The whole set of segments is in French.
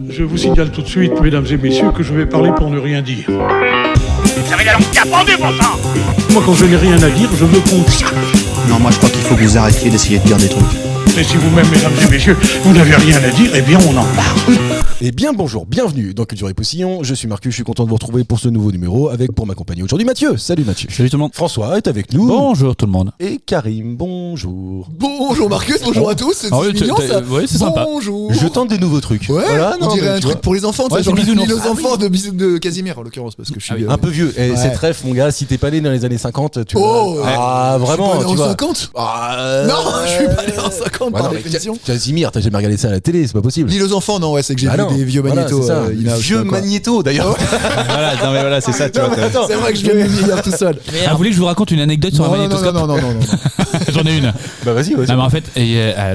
Je vous signale tout de suite, mesdames et messieurs, que je vais parler pour ne rien dire. Vous avez la langue qui a pendu, bon sang. Moi, quand je n'ai rien à dire, je veux qu'on sache. Non, moi je crois qu'il faut que vous arrêtiez d'essayer de dire des trucs. Et si vous-même, mesdames et messieurs, vous n'avez rien à dire, eh bien, on en parle. Eh bien bonjour, bienvenue dans Culture et Poussillon, je suis Marcus, je suis content de vous retrouver pour ce nouveau numéro avec pour m'accompagner aujourd'hui Mathieu. Salut Mathieu. Salut tout le monde. François est avec nous. Bonjour tout le monde. Et Karim, bonjour. Bonjour Marcus, bonjour à tous, c'est mignon ça. Ouais, c'est sympa. Bonjour. Je tente des nouveaux trucs. Ouais, voilà, on dirait mais un tu truc vois, pour les enfants, Ouais, genre c'est bisounours. les enfants de Casimir en l'occurrence, parce que je suis un peu vieux. Et Ouais. cette ref, mon gars, si t'es pas né dans les années 50, tu Oh, vois. Ah, vraiment, je suis pas né tu en vois. 50. Ah, Non, je suis pas né en 50 bah par non, mais définition. Casimir, t'as jamais regardé ça à la télé, c'est pas possible. L'île aux enfants, non, ouais, c'est que j'ai Bah vu non, des vieux voilà, magnétos. c'est ça. Ina, Vieux magnéto d'ailleurs. voilà, c'est ça, tu vois. C'est vrai que je viens de me dire tout seul. Ah, vous voulez que je vous raconte une anecdote sur un Non, non, magnétoscope? non. J'en ai une. Bah vas-y, vas-y. Non, mais en fait,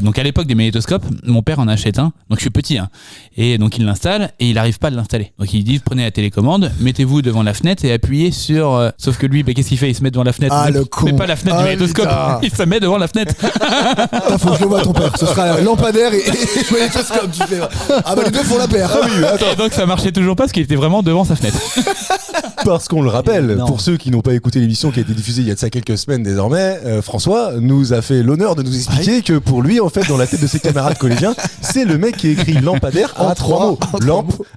donc à l'époque des magnétoscopes, mon père en achète un, donc je suis petit, hein, et donc il l'installe et il arrive pas à l'installer. Donc il dit prenez la télécommande, mettez-vous devant la fenêtre et appuyez sur. Sauf que lui, bah, qu'est-ce qu'il fait? Il se met devant la fenêtre. Ah, mais, le con. mais pas la fenêtre du Ah, magnétoscope. putain. Il se met devant la fenêtre. Putain, faut que je le vois ton père. Ce sera lampadaire et magnétoscope, tu fais. Ah bah les deux font la paire. Ah oui, Et donc ça marchait toujours pas parce qu'il était vraiment devant sa fenêtre. Parce qu'on le rappelle, Non. pour ceux qui n'ont pas écouté l'émission qui a été diffusée il y a de ça quelques semaines désormais, François nous a fait l'honneur de nous expliquer que pour lui, en fait, dans la tête de ses camarades collégiens, c'est le mec qui écrit lampadaire en trois mots.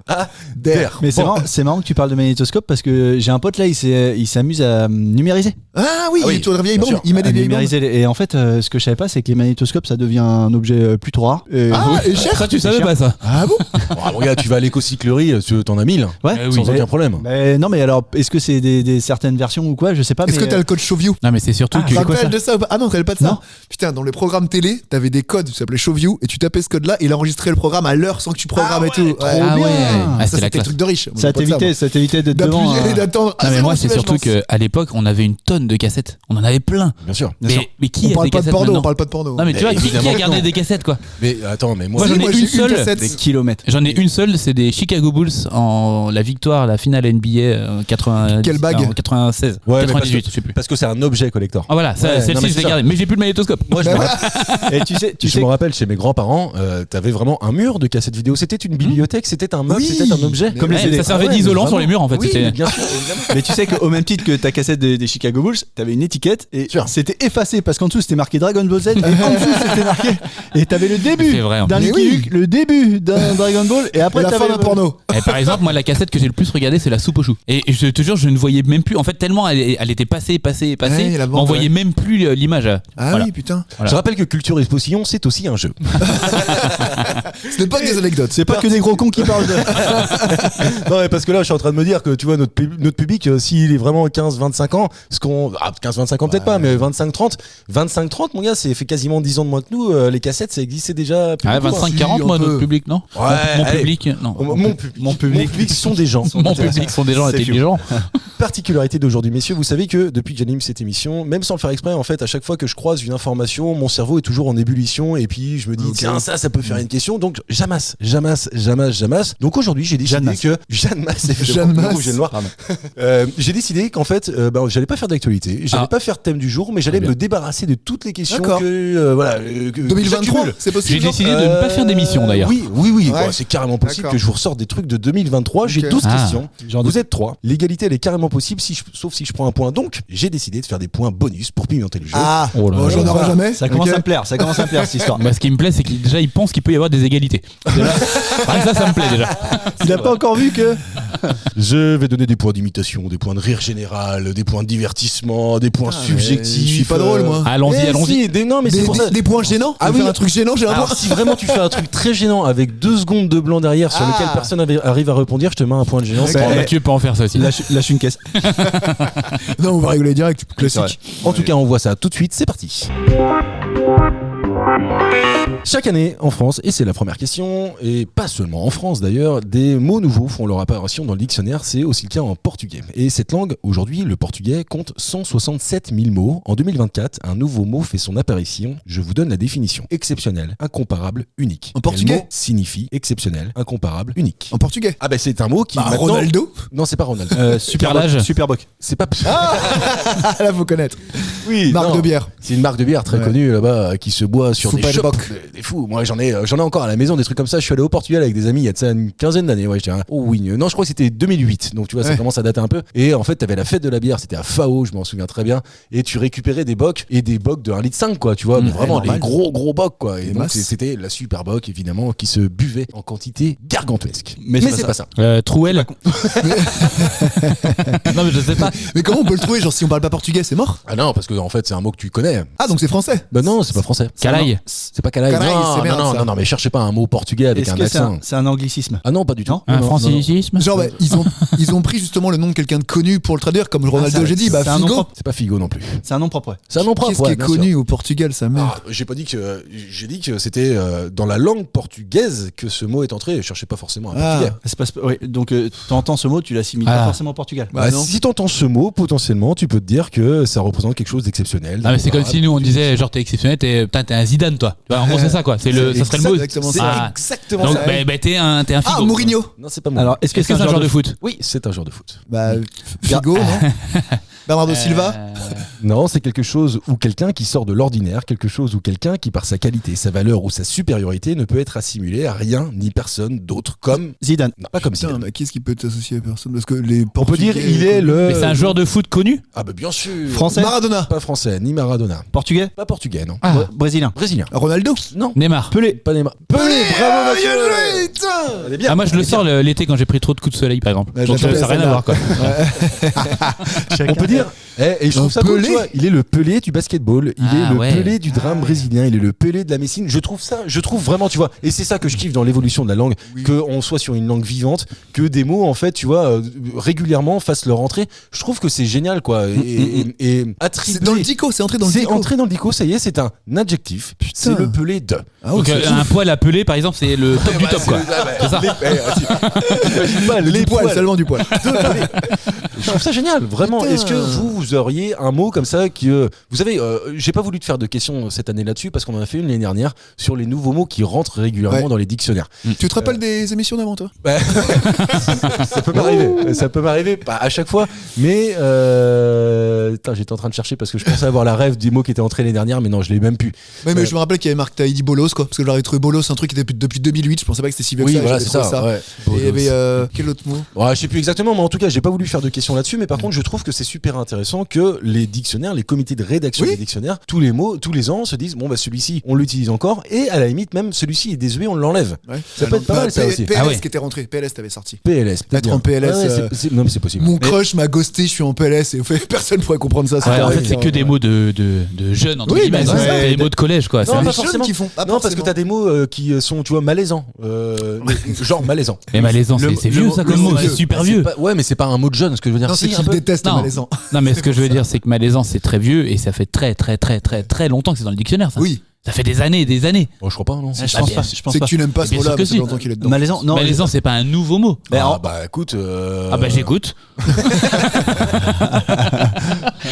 Lampadaire. Mais Bon. c'est marrant que tu parles de magnétoscope parce que j'ai un pote là, il s'amuse à numériser. Ah oui, Ah oui, il tourne vieille bien bombe, sûr. il met À des vieilles bombes. numériser. Et en fait, ce que je savais pas, c'est que les magnétoscopes, ça devient un objet plutôt rare. Et Ah, et cher. Ça, tu savais cher. pas ça? Ah bon. Bon, regarde, tu vas à l'éco-cyclerie, t'en as 1000, ouais, oui. sans mais- aucun problème. mais non, mais alors, est-ce que c'est des certaines versions ou quoi? Je sais pas. Est-ce mais que t'as le code Showview? Non, mais c'est surtout que. Tu te quoi, rappelles ça de ça ou pas? Ah non, t'avais pas de ça? Non. Putain, dans les programmes télé, t'avais des codes qui s'appelaient Showview et tu tapais ce code-là et il enregistrait le programme à l'heure sans que tu programmes et tout. Ah ouais. Ah, Ça c'est la c'était le classe. truc de riche. ça t'évitait d'être devant. D'appuyer et d'attendre. Non, mais moi, c'est bon, surtout je lance. qu'à l'époque, on avait une tonne de cassettes. On en avait plein. Bien sûr. Mais qui On a parle des pas de cassettes porno, maintenant? on parle pas de porno. Non, mais tu vois, qui évidemment a que gardé non. des cassettes, quoi? Mais attends, mais moi, Moi, c'est- j'en ai moi, j'ai une une seule. cassette. Des kilomètres. J'en ai une seule, c'est des Chicago Bulls en la victoire, la finale NBA 80, Quelle bague? en 96, Ouais, mais 98, je sais plus. parce que c'est un objet collector. Ah voilà, ça, Ouais, non, celle-ci mais je c'est l'ai ça. gardée, mais j'ai plus le magnétoscope. Moi, je me Bah, rappelle- Et tu sais, je me rappelle chez mes grands-parents, t'avais vraiment un mur de cassettes vidéo. C'était une bibliothèque, c'était un meuble, Oui, c'était un objet. mais Comme Ouais, les CD. ça servait Ah ouais, d'isolant mais sur les murs en fait. Oui, c'était- bien sûr, évidemment. Mais tu sais qu'au même titre que ta cassette des Chicago Bulls, t'avais une étiquette et Sûr. c'était effacé parce qu'en dessous c'était marqué Dragon Ball Z et en dessous c'était marqué et t'avais le début C'est vrai, en d'un plus. Lucky Mais oui. Luke, le début d'un Dragon Ball et Et après la fin t'avais d'un porno. Et par exemple, moi, la cassette que j'ai le plus regardée, c'est la soupe aux choux. Et je te jure, je ne voyais même plus. En fait, tellement elle était passée, Ouais, la bande, on voyait ouais. même plus l'image. Ah Voilà. oui, putain. Voilà. Je rappelle que Culture et Poussillon, c'est aussi un jeu. Ce n'est pas que des anecdotes. c'est pas que des gros cons qui parlent de Non, mais parce que là, je suis en train de me dire que tu vois, notre public, s'il est vraiment 15-25 ans, 15-25 ans peut-être pas, mais 25-30, mon gars, c'est fait quasiment 10 ans de moins que nous. Les cassettes, ça existait déjà. Ah, plus longtemps. 25-40, Si, moi, un notre peu. public, non? Ouais, Mon allez. public, non. Mon public sont des gens. Mon public sont des gens C'est intelligents. Particularité d'aujourd'hui, messieurs, vous savez que depuis que j'anime cette émission, même sans le faire exprès, en fait, à chaque fois que je croise une information, mon cerveau est toujours en ébullition et puis je me dis, tiens, ça peut faire une question, donc j'amasse. Donc aujourd'hui, j'ai décidé Jeanne que Jeanne Masse, Jeanne le Masse. rouge et le noir. J'ai décidé qu'en fait, j'allais pas faire d'actualité, j'allais Ah. pas faire thème du jour, mais j'allais Très bien. me débarrasser de toutes les questions D'accord. que 2023, j'accumule. c'est J'ai possible. décidé de ne pas faire d'émission d'ailleurs. Oui. Ouais. Bon, c'est carrément possible D'accord. que je vous ressorte des trucs de 2023. J'ai Ok. 12 Ah. questions. Vous êtes 3. L'égalité, elle est carrément possible, sauf si je prends un point. Donc, j'ai décidé de faire des points bonus pour pimenter le jeu. Ah, Oh là bon, là. j'en aurai jamais. ça commence Ok. à me plaire cette histoire. Bah, ce qui me plaît, c'est qu'il déjà il pense qu'il peut y avoir des égalités. Déjà, rien que ça me plaît déjà. Il a pas encore vu que Je vais donner des points d'imitation, des points de rire général, des points de divertissement, des points subjectifs. je suis pas drôle, moi. Allons-y. Si, non, mais c'est pour ça. Des points gênants. Ah Ah oui. oui, un truc gênant, j'ai un Alors, point. si vraiment tu fais un truc très gênant avec 2 secondes de blanc derrière sur Ah. lequel personne arrive à répondre, je te mets un point de gênance. Bah, Bon, Mathieu peut en faire ça aussi. lâche une caisse. Non, on va rigoler direct. Classique. En tout cas, on voit ça tout de suite, c'est parti. Chaque année en France, et c'est la première question, et pas seulement en France d'ailleurs, des mots nouveaux font leur apparition dans le dictionnaire, c'est aussi le cas en portugais. Et cette langue, aujourd'hui, le portugais, compte 167 000 mots. En 2024, un nouveau mot fait son apparition. Je vous donne la définition. Exceptionnel, incomparable, unique. En portugais ? Quel mot signifie exceptionnel, incomparable, unique. En portugais. Ah ben c'est un mot qui Bah, maintenant... Ronaldo. Non, c'est pas Ronaldo. Superlage. Superboc. C'est pas... Ah, là, faut connaître. Oui, Marque non. de bière. C'est une marque de bière très Ouais. connue là-bas qui se boit sur Faut des pas shops l'époque. des fous. Moi, j'en ai encore à la maison, des trucs comme ça. Je suis allé au Portugal avec des amis il y a de ça une quinzaine d'années. Ouais, oh oui, non, je crois que c'était 2008. Donc tu vois, ça commence à dater un peu. Et en fait, t'avais la fête de la bière, c'était à Fao, je m'en souviens très bien. Et tu récupérais des bocs et des bocs de 1,5 litre, quoi. Tu vois, mais vraiment les gros bocs, quoi. Et donc c'était la super boc, évidemment, qui se buvait en quantité gargantuesque. Mais c'est pas ça. Trouel. Non, mais je sais pas. Mais comment on peut le trouver? Genre, si on parle pas portugais, c'est mort? Ah non, parce que en fait, c'est un mot que tu connais. Ah, donc c'est français? Bah non, c'est pas français. Calaï. C'est pas calaï. Calaï, c'est merde, ça. Non, mais cherchez pas un mot portugais avec un accent. C'est un anglicisme? Ah non, pas du tout. Un Non, francicisme. Genre, ils ont pris justement le nom de quelqu'un de connu pour le traduire, comme Ronaldo, j'ai dit, c'est un nom Figo. propre. c'est pas Figo non plus. C'est un nom propre, ouais. C'est un nom propre. Qu'est-ce qui est bien connu sûr. au Portugal, ça merde? J'ai pas dit que. J'ai dit que c'était dans la langue portugaise que ce mot est entré. Je cherchais pas forcément un portugais. Oui, donc t'entends ce mot, tu l'assimiles pas forcément au Portugal. Bah non. Si t'entends ce mot, potentiellement, tu peux te dire que ça représente quelque chose d'exceptionnel. Ah mais c'est comme si nous on disait genre t'es exceptionnel, t'es un Zidane toi. Tu vois, en gros c'est ça quoi. Ça serait le mot. exactement C'est ça. exactement Donc ça. t'es un Figo. Ah, Mourinho. Non, c'est pas moi. Alors, est-ce que Est-ce que c'est un genre de foot? Oui, c'est un genre de foot. Bah, Figo, non? Bernardo Silva. Non, c'est quelque chose ou quelqu'un qui sort de l'ordinaire, quelque chose ou quelqu'un qui, par sa qualité, sa valeur ou sa supériorité, ne peut être assimilé à rien ni personne d'autre comme. Zidane. Non, pas comme Putain, Zidane. mais qui est-ce qui peut être associé à personne? Parce que les On peut dire il est le. Mais c'est un joueur de foot connu? Ah bah bien sûr. Français. Maradona. Pas français, ni Maradona. Portugais. Pas portugais, non. Brésilien. Brésilien. Ronaldo. Non. Neymar. Pelé. Pas Neymar. Pelé, bravo Mathieu. Bien joué, putain. Elle est bien. Ah moi je le sors l'été quand j'ai pris trop de coups de soleil par exemple. Ouais, Donc ça j'attendais n'a rien à celle-là. voir quoi. On peut dire. Et je trouve ça cool, Pelé. tu vois, il est le Pelé du basketball, il Ah, est le ouais. Pelé du drame brésilien, il est le Pelé de la médecine. Je trouve vraiment, tu vois, et c'est ça que je kiffe dans l'évolution de la langue, qu'on soit sur une langue vivante, que des mots, en fait, tu vois, régulièrement fassent leur entrée. Je trouve que c'est génial, quoi. Et attribuer. C'est dans le dico, c'est entré dans le C'est dico. entré dans le dico, ça y est, c'est un adjectif. C'est le Pelé de. Ah, Donc un poil à Pelé par exemple c'est le top du top quoi. C'est ça. J'imagine pas les poils, poils. seulement du poil. Je trouve ça génial, vraiment. Putain. Est-ce que vous auriez un mot comme ça qui, vous savez, j'ai pas voulu te faire de questions cette année là-dessus parce qu'on en a fait une l'année dernière sur les nouveaux mots qui rentrent régulièrement dans les dictionnaires. Tu te rappelles des émissions d'avant, toi? Ça peut m'arriver, pas à chaque fois, mais j'étais en train de chercher parce que je pensais avoir la rêve des mots qui étaient entrés l'année dernière, mais non, je l'ai même plus. Ouais, mais je me rappelle qu'il y avait Marc Taïdi Bolos, quoi. Parce que j'aurais trouvé Bolos, un truc qui était depuis 2008. Je pensais pas que c'était si vieux que Oui, ça. voilà, j'avais c'est trouvé ça. Ouais. Et il y avait quel autre mot? Ouais, je sais plus exactement, mais en tout cas, j'ai pas voulu faire de questions là-dessus. Mais par contre, je trouve que c'est super intéressant que les dictionnaires, les comités de rédaction des dictionnaires, tous les mots, tous les ans, se disent bon bah celui-ci, on l'utilise encore, et à la limite même celui-ci est désuet, on l'enlève. Ouais. Ça peut être pas mal ça aussi. PLS Ah ouais. qui était rentré. PLS t'avais sorti. PLS, peut-être Être en bien. PLS, non, mais c'est possible. Mon crush m'a ghosté, je suis en PLS et personne pourrait comprendre ça. Ouais, en fait c'est que des mots de jeunes entre guillemets. bah, c'est ça. C'est des mots de collège quoi. Non, C'est- pas les forcément. jeunes qui font. Pas Non, parce que forcément. t'as des mots qui sont, tu vois, malaisants. Genre malaisant. Mais malaisant c'est vieux ça comme mot, c'est super vieux. Ouais, mais c'est pas un mot de jeune, ce que je veux dire. Non, c'est Si, un qu'il peu. déteste Non. malaisant. Non mais ce que je veux dire c'est que malaisant c'est très vieux et ça fait très longtemps que c'est dans le dictionnaire ça. Oui. Ça fait des années et des années. Oh, je crois pas, non. Je Ah, pense bien. pas. Je pense C'est que pas. tu n'aimes pas ce Bien mot-là, sûr que parce que si. longtemps qu'il est dedans. Malaisant. Non. Malaisant c'est pas un nouveau mot. Ah, bah écoute. Ah bah j'écoute.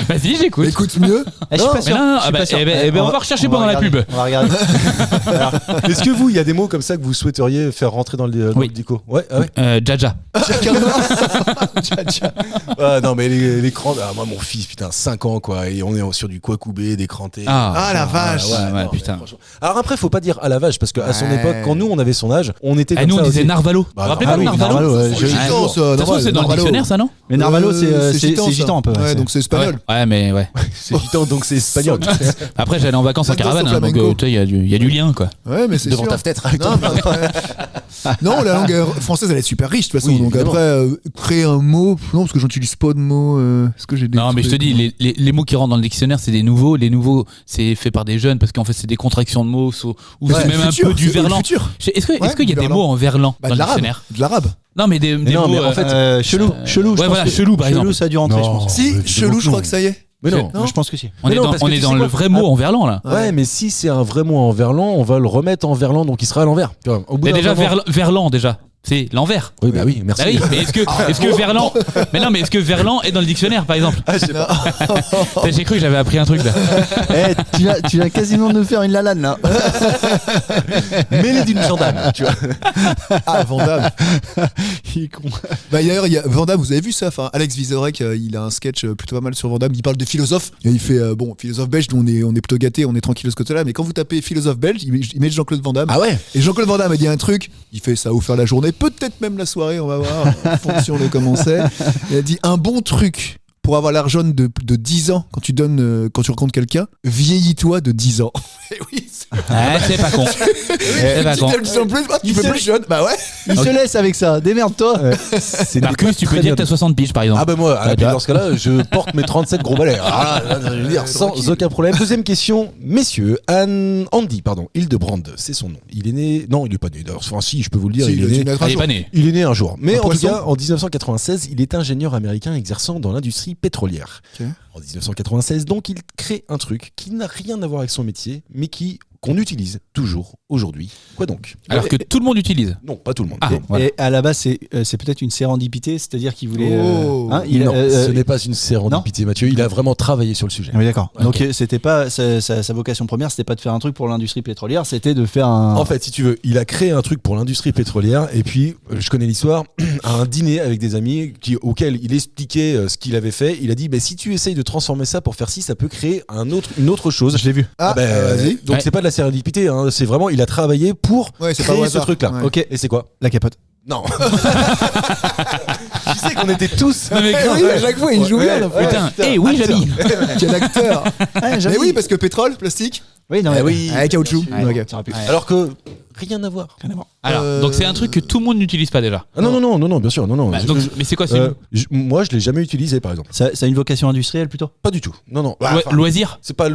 Vas-y j'écoute. Écoute mieux. Je suis pas Mais sûr. non, Je suis ah bah, pas sûr. eh ben, on va rechercher pendant la pub. On va regarder. Est-ce que vous, il y a des mots comme ça que vous souhaiteriez faire rentrer dans le Oui. dico? Ouais, ah ouais. Jaja. Ah, non, mais les crans. Ah, moi, mon fils, putain, 5 ans, quoi. Et on est sur du Kwakubé, des crantés. Ah, la vache. Ouais, non, putain. mais franchement. Alors après, faut pas dire à la vache, parce qu'à son époque, quand nous, on avait son âge, on était Ah comme nous ça on disait aussi. Narvalo. Bah, Vous vous rappelez pas de Narvalo, Narvalo? ouais, C'est gitan, ça. Ça se trouve, c'est dans le dictionnaire ça non? Mais Narvalo, c'est gitan un peu. Ouais, donc c'est espagnol. Ouais mais ouais. C'est gitan, donc c'est espagnol. Après j'allais en vacances en Santos caravane hein, donc flamenco. tu sais il y a du lien quoi. Ouais, mais c'est Devant sûr. ta fenêtre avec Non, ton. non, la langue française, elle est super riche de toute façon. Oui, donc évidemment. après, créer un mot, non, parce que j'utilise pas de mots. Est-ce que j'ai des Non mais je te trucs, dis les mots qui rentrent dans le dictionnaire c'est des nouveaux. Les nouveaux c'est fait par des jeunes parce qu'en fait c'est des contractions de mots ou Ouais, c'est même futur, un peu du c'est le verlan. futur. Est-ce Ouais, qu'il y a du des verlan. mots en verlan Bah, dans de le l'arabe. dictionnaire? De l'arabe. Non mais des non, mots mais en fait, Chelou. Chelou. ouais, voilà, chelou, par exemple. Chelou, ça a dû rentrer, je pense. Si, chelou, je crois que ça y est. Mais non. Je pense que si. on Mais est non, dans parce que on tu est sais dans quoi le vrai mot en verlan là. Ouais, mais si c'est un vrai mot en verlan, on va le remettre en verlan, donc il sera à l'envers. Tu vois, au bout Mais d'un déjà moment- verlan déjà. C'est l'envers. Oui, bah oui, merci. Bah oui, mais est-ce que Verlan. Mais non, mais est-ce que Verlan est dans le dictionnaire, par exemple? Ah, je sais pas. J'ai cru que j'avais appris un truc là. Tu viens quasiment de nous faire une lalane là. Mêlé d'une gendarme, tu vois. Ah, Van Damme. Il est con. Bah, d'ailleurs, il y a Van Damme, vous avez vu ça, enfin, Alex Vizorek, il a un sketch plutôt pas mal sur Van Damme. Il parle de philosophe. Et il fait, philosophe belge, nous, on est plutôt gâtés, on est tranquille de ce côté-là. Mais quand vous tapez philosophe belge, il met Jean-Claude Van Damme. Ah ouais. Et Jean-Claude Van Damme a dit un truc. Il fait, ça va vous faire la journée, peut-être même la soirée, on va voir, en fonction de comment c'est. Il a dit, un bon truc pour avoir l'air jaune de 10 ans quand tu rencontres quelqu'un, vieillis-toi de 10 ans. Et oui, C'est pas con. C'est pas si con. t'as 10 ans de plus, tu fais plus jeune. Bah ouais. Il se laisse avec ça, démerde-toi. Marcus, tu peux dire que t'as 60 piges par exemple. Ah bah moi, dans ce cas-là, je porte mes 37 gros balais. Ah, là, je veux dire, sans aucun problème. Deuxième question, messieurs, Andy, Hildebrand, c'est son nom. Il est né... Non, il est pas né d'ailleurs. Enfin si, je peux vous le dire, Si, il est né... Elle est pas née. Il est né un jour. Mais Un en tout poisson. cas, en 1996, il est ingénieur américain exerçant dans l'industrie pétrolière. Ok. En 1996, donc, il crée un truc qui n'a rien à voir avec son métier, mais qu'on utilise toujours aujourd'hui. Quoi donc? Alors que tout le monde utilise. Non, pas tout le monde. Ah, Et- voilà. Et à la base, c'est peut-être une sérendipité, c'est-à-dire qu'il voulait. Oh. Non, ce n'est pas une sérendipité, Mathieu. Il a vraiment travaillé sur le sujet. Ah oui, d'accord. Ok. Donc c'était pas sa vocation première, c'était pas de faire un truc pour l'industrie pétrolière, c'était de faire un. En fait, si tu veux, il a créé un truc pour l'industrie pétrolière et puis, je connais l'histoire, à un dîner avec des amis auquel il expliquait ce qu'il avait fait, il a dit, si tu essayes de transformer ça pour faire ci, ça peut créer une autre chose. Je l'ai vu. Ah, Donc vas-y. Ouais. c'est pas de la sérendipité, hein, c'est vraiment, il a travaillé pour Ouais, c'est pas au créer ce hasard. truc-là. Ouais. Ok. Et c'est quoi? La capote. Non. Tu sais qu'on était tous... Non, mais Oui, à chaque fois, il joue bien. Putain, oui, Javi. Quel acteur. Mais oui, parce que pétrole, plastique, Oui, non, mais oui. caoutchouc. Ouais, Ok. ça aurait pu. Alors que rien à voir. Alors, donc c'est un truc que tout le monde n'utilise pas déjà. Ah non, bien sûr, non. Bah, Je- donc, je- mais c'est quoi, c'est moi, je l'ai jamais utilisé, par exemple. Ça a une vocation industrielle plutôt. Pas du tout. Non. Bah, enfin, loisir? c'est pas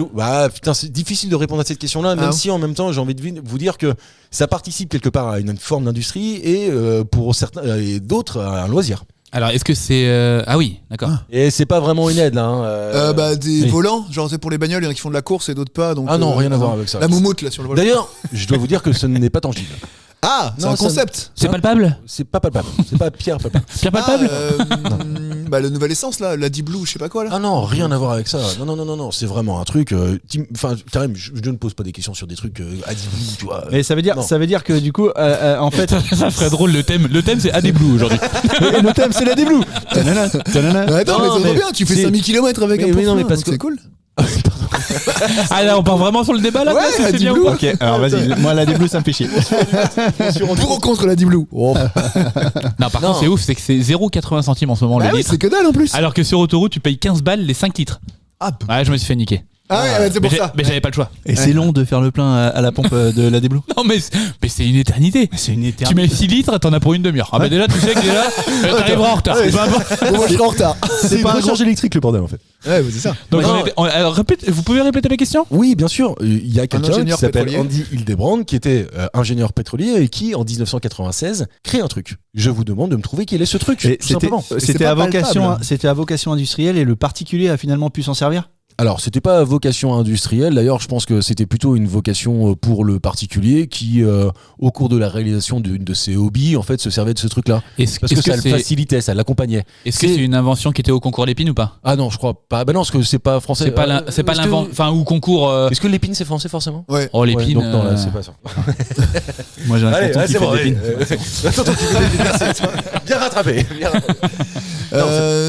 putain, c'est difficile de répondre à cette question-là, même Ah. si en même temps j'ai envie de vous dire que ça participe quelque part à une forme d'industrie et pour certains et d'autres à un loisir. Alors, est-ce que c'est. Ah oui, d'accord. Et c'est pas vraiment une aide là. Hein, Des oui. volants, genre c'est pour les bagnoles, il y en a qui font de la course et d'autres pas. Donc, Ah non, rien à voir avec ça. La moumoute là sur le volant. D'ailleurs, je dois vous dire que ce n'est pas tangible. Ah, c'est Non, un ça- concept. C'est palpable? C'est pas palpable. C'est pas Pierre palpable. Pierre palpable? La nouvelle essence là, la Deep Blue, je sais pas quoi là. Ah non, rien à voir avec ça. Non, c'est vraiment un truc. Enfin, quand même, je ne pose pas des questions sur des trucs adibou, tu vois. Mais ça veut dire que du coup, en fait, Ça ferait drôle le thème. Le thème c'est AD Blue aujourd'hui. et le thème c'est la déblou. Tanana, tanana. Mais attends, Non, mais c'est mais trop bien, tu fais c'est- 5000 km avec Mais un oui, non, mais parfum, parce donc que- c'est cool. Ah là, on part vraiment sur le débat là? Ouais, c'est AD bien Blue. ou pas? Ok, alors vas-y, moi la déblou ça me fait chier. Pour ou contre la Deep Blue. Oh. Non, par Non. contre, c'est ouf, c'est que c'est 0,80 centimes en ce moment Ah le oui, litre. c'est que dalle en plus. Alors que sur autoroute, tu payes 15 balles les 5 litres. Ah, Ouais, je me suis fait niquer. ouais, c'est Mais pour ça. j'avais pas le choix. Et c'est long de faire le plein à la pompe de la déblou. Non, mais c'est une éternité. C'est une Tu éternité. mets 6 litres, t'en as pour une demi-heure. Ah bah déjà, tu sais que déjà, t'arriveras en retard. Bon, moi je serai en retard. C'est pas un recharge électrique le bordel en fait. Ouais, c'est ça. Donc, Non. alors, vous pouvez répéter la question? Oui, bien sûr. Il y a quelqu'un qui ingénieur s'appelle pétrolier. Andy Hildebrand qui était ingénieur pétrolier et qui, en 1996, crée un truc. Je vous demande de me trouver quel est ce truc, Et tout simplement. c'était pas à vocation, palpable. c'était à vocation industrielle et le particulier a finalement pu s'en servir. Alors, c'était pas vocation industrielle. D'ailleurs, je pense que c'était plutôt une vocation pour le particulier qui, au cours de la réalisation d'une de ses hobbies, en fait, se servait de ce truc-là. Est-ce Parce que ça le facilitait, ça l'accompagnait. Est-ce que c'est une invention qui était au concours Lépine ou pas? Ah non, je crois pas. Bah non, parce que c'est pas français. C'est pas Est-ce que- l'invention. Enfin, ou concours. Est-ce que l'épine c'est français forcément? Ouais. Oh, Lépine. Ouais, donc non, là, c'est pas ça. Moi j'ai un Allez, tonton qui c'est fait bon. des pins. Attends, tu fais des merci. Bien rattrapé. Bien rattrapé.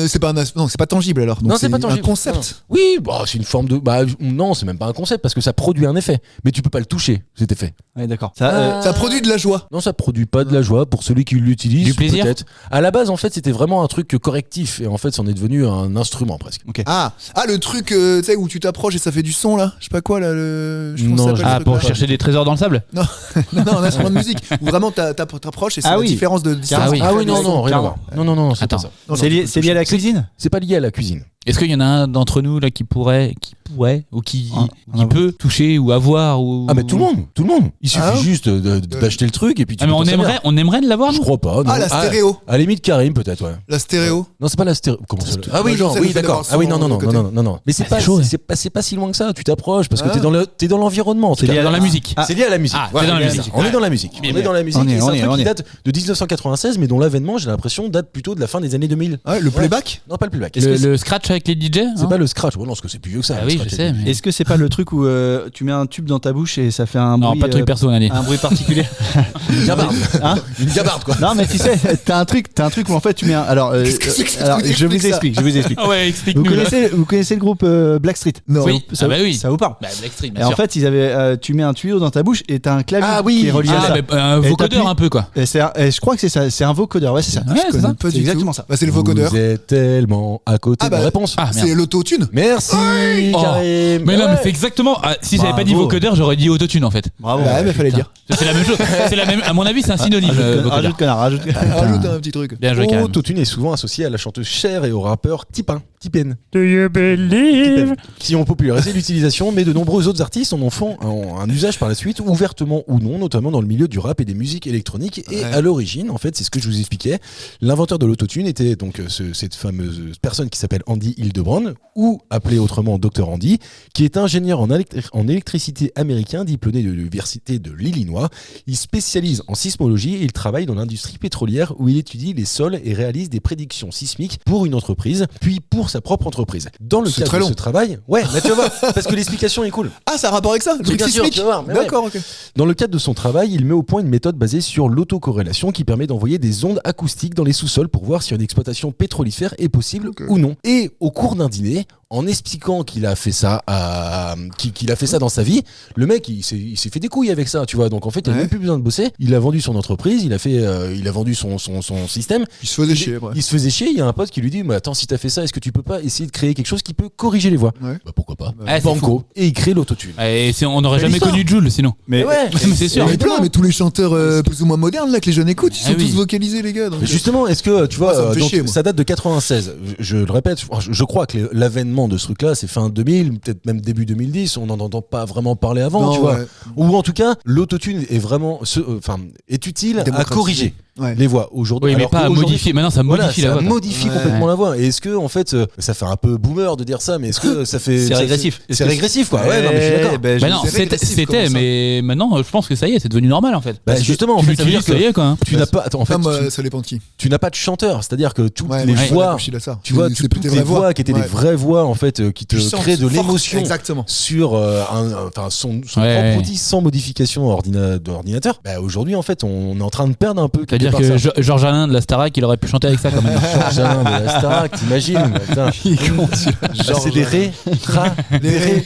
C'est pas non, c'est pas tangible alors. Donc Non, c'est pas tangible. un concept. Oui, bah, c'est une forme de. Non, c'est même pas un concept parce que ça produit un effet, mais tu peux pas le toucher, cet effet. Ouais, d'accord. Ça, Ça produit de la joie. Non, ça produit pas de la joie pour celui qui l'utilise. Du plaisir. Peut-être. À la base, en fait, c'était vraiment un truc correctif et en fait, c'en est devenu un instrument presque. Ah, le truc tu sais où tu t'approches et ça fait du son là. Je sais pas quoi là le. Je sais pas Non, comment ça s'appelle, Ah, ce pour truc-là. chercher des trésors dans le sable? Non, un instrument de musique où vraiment t'approches et c'est Ah la oui. différence de distance. Ah oui. Ah oui, non, non, rien à Clairement. voir. Non, c'est Attends. pas ça. Non, c'est lié à la cuisine. C'est pas lié à la cuisine. Est-ce qu'il y en a un d'entre nous là qui pourrait ouais, ou qui un peut toucher ou avoir ou. Ah mais tout le monde. Il suffit Ah. juste d'acheter le truc et puis tu. Ah, mais peux t'en servir. on aimerait de l'avoir. Je nous crois pas. Non. Ah, la stéréo. À la limite Karim peut-être ouais. La stéréo. Non, c'est pas la stéréo. Comment ça Ah Moi, oui, je non, sais, oui, le fait d'accord. d'avoir Ah oui, son non. côté. Mais c'est pas, chaud, ouais. c'est pas si loin que ça. Tu t'approches parce que Ah. t'es dans l'environnement. en tout C'est cas. dans la musique. C'est lié à la musique. Ah, Voilà, c'est dans la c'est musique. ça. On est dans la musique. Bien, On est dans la musique. on y est, et c'est on un y est, truc on qui y est. date de 1996, mais dont l'avènement, j'ai l'impression, date plutôt de la fin des années 2000. Ouais, le playback. Non, pas le playback. Est-ce que Le scratch avec les DJ. c'est pas le scratch? Oh non, parce que c'est plus vieux que ça. Ah le oui, scratch je avec sais. les- mais- Est-ce que c'est pas le truc où tu mets un tube dans ta bouche et ça fait un Non, bruit pas de truc perso, allez. un bruit particulier? Une gabarde. Hein Une gabarde, quoi. Non, mais tu sais, t'as un truc où en fait tu mets un. Alors, Qu'est-ce que c'est que ça? alors Tu je vous expliques ça. explique. Ah ouais, Vous explique-nous. là. connaissez le groupe Blackstreet? Non. Oui. Ça, Ah bah oui. ça vous parle? Bah, Blackstreet, Et bien en sûr. fait, ils avaient, tu mets un tuyau dans ta bouche et t'as un clavier Ah oui. qui est relié à Ah, ça. bah, un Et vocodeur t'appuies- un peu quoi. Et je crois que c'est ça, c'est un vocodeur, ouais, c'est ça. Ouais, c'est ça. Pas C'est du exactement tout. ça. Bah, c'est le vocodeur. Vous êtes tellement à côté Ah de bah, la réponse. Ah, merde. C'est l'autotune. Merci, Oh. Karim. Mais non, Ouais. mais c'est exactement. Ah, si j'avais pas dit Bravo. vocodeur, j'aurais dit autotune en fait. Bravo. Bah, mais fallait le dire. C'est la même chose. C'est la même. À mon avis, c'est un synonyme. vocodeur. Rajoute connard, rajoute. Rajoute un petit truc. Bien joué, Karim. Autotune est souvent associé à la chanteuse Cher et au rappeur T-Pain, Do you believe? qui ont popularisé l'utilisation, mais de nombreux autres artistes en font un usage par la suite, ouvertement ou non, notamment dans le milieu du rap et des musiques électroniques. Et Ouais. à l'origine, en fait, c'est ce que je vous expliquais, l'inventeur de l'autotune était donc cette fameuse personne qui s'appelle Andy Hildebrand, ou appelé autrement Dr Andy, qui est ingénieur en électricité américain, diplômé de l'université de l'Illinois. Il spécialise en sismologie et il travaille dans l'industrie pétrolière où il étudie les sols et réalise des prédictions sismiques pour une entreprise, puis pour sa propre entreprise. Dans le C'est cadre très de long. ce travail, ouais, mais tu vas voir, parce que l'explication est cool. Ah, ça a rapport avec ça? Le truc Bien sûr, sismique. tu vas voir, mais ouais. D'accord, ok. Dans le cadre de son travail, il met au point une méthode basée sur l'autocorrélation qui permet d'envoyer des ondes acoustiques dans les sous-sols pour voir si une exploitation pétrolifère est possible ou non. Et au cours d'un dîner, en expliquant qu'il a fait ça qu'il a fait ça dans sa vie, le mec il s'est fait des couilles avec ça, tu vois. Donc en fait, il a Ouais. même plus besoin de bosser. Il a vendu son entreprise, il a vendu son système. Il se faisait chier après. Il se faisait chier. Il y a un pote qui lui dit, mais attends, si t'as fait ça, est-ce que tu peux pas essayer de créer quelque chose qui peut corriger les voix? Ouais. Bah pourquoi pas. Ah, c'est Banco. Et il crée l'autotune. Et on n'aurait Belle jamais histoire. connu Jules sinon. Mais ouais. Mais c'est Il y sûr. en a plein, mais tous les chanteurs plus ou moins modernes là que les jeunes écoutent, ils sont Ah oui. tous vocalisés, les gars. Donc, Mais justement, est-ce que tu vois, Moi, ça me fait donc, chier, moi. ça date de 96. Je le répète, je crois que l'avènement de ce truc-là, c'est fin 2000, peut-être même début 2010. On n'en entend pas vraiment parler avant, Non, tu vois. ouais. Ou en tout cas, l'autotune est vraiment, est utile à Démocratisé. corriger Ouais. les voix aujourd'hui. Oui, mais alors pas à qu'aujourd'hui, modifier. Maintenant, ça Voilà, modifie la ça voix. quoi. modifie Ouais. complètement la voix. Et est-ce que en fait, ça fait un peu boomer de dire ça, mais est-ce que ça fait c'est régressif. C'est régressif, quoi. Ouais, non, mais je suis d'accord. Ben, Bah non, c'est régressif, c'était, comment ça mais maintenant, je pense que ça y est, c'est devenu normal en fait. Bah, Parce que justement, en tu fait, ça veut l'utilises, dire ça y est quoi. hein. Tu n'as pas, attends, en fait, Ah, moi, ça dépend de qui. tu n'as pas de chanteur, c'est-à-dire que toutes Ouais, les moi, je suis voix, d'accord, je suis d'accord. tu vois, C'est toutes des les vraies voix qui étaient des Ouais. vraies voix en fait, qui te Puissantes, créent de fortes, l'émotion Exactement. sur son Ouais, propre ouais. outil sans modification d'ordinateur. Bah, aujourd'hui en fait on est en train de perdre un peu quelque C'est-à-dire part que ça. Georges Alain de la Starac, il aurait pu chanter avec ça quand même. Georges Alain de la Starac, t'imagines? Putain. C'est des ré, ra, Les ré,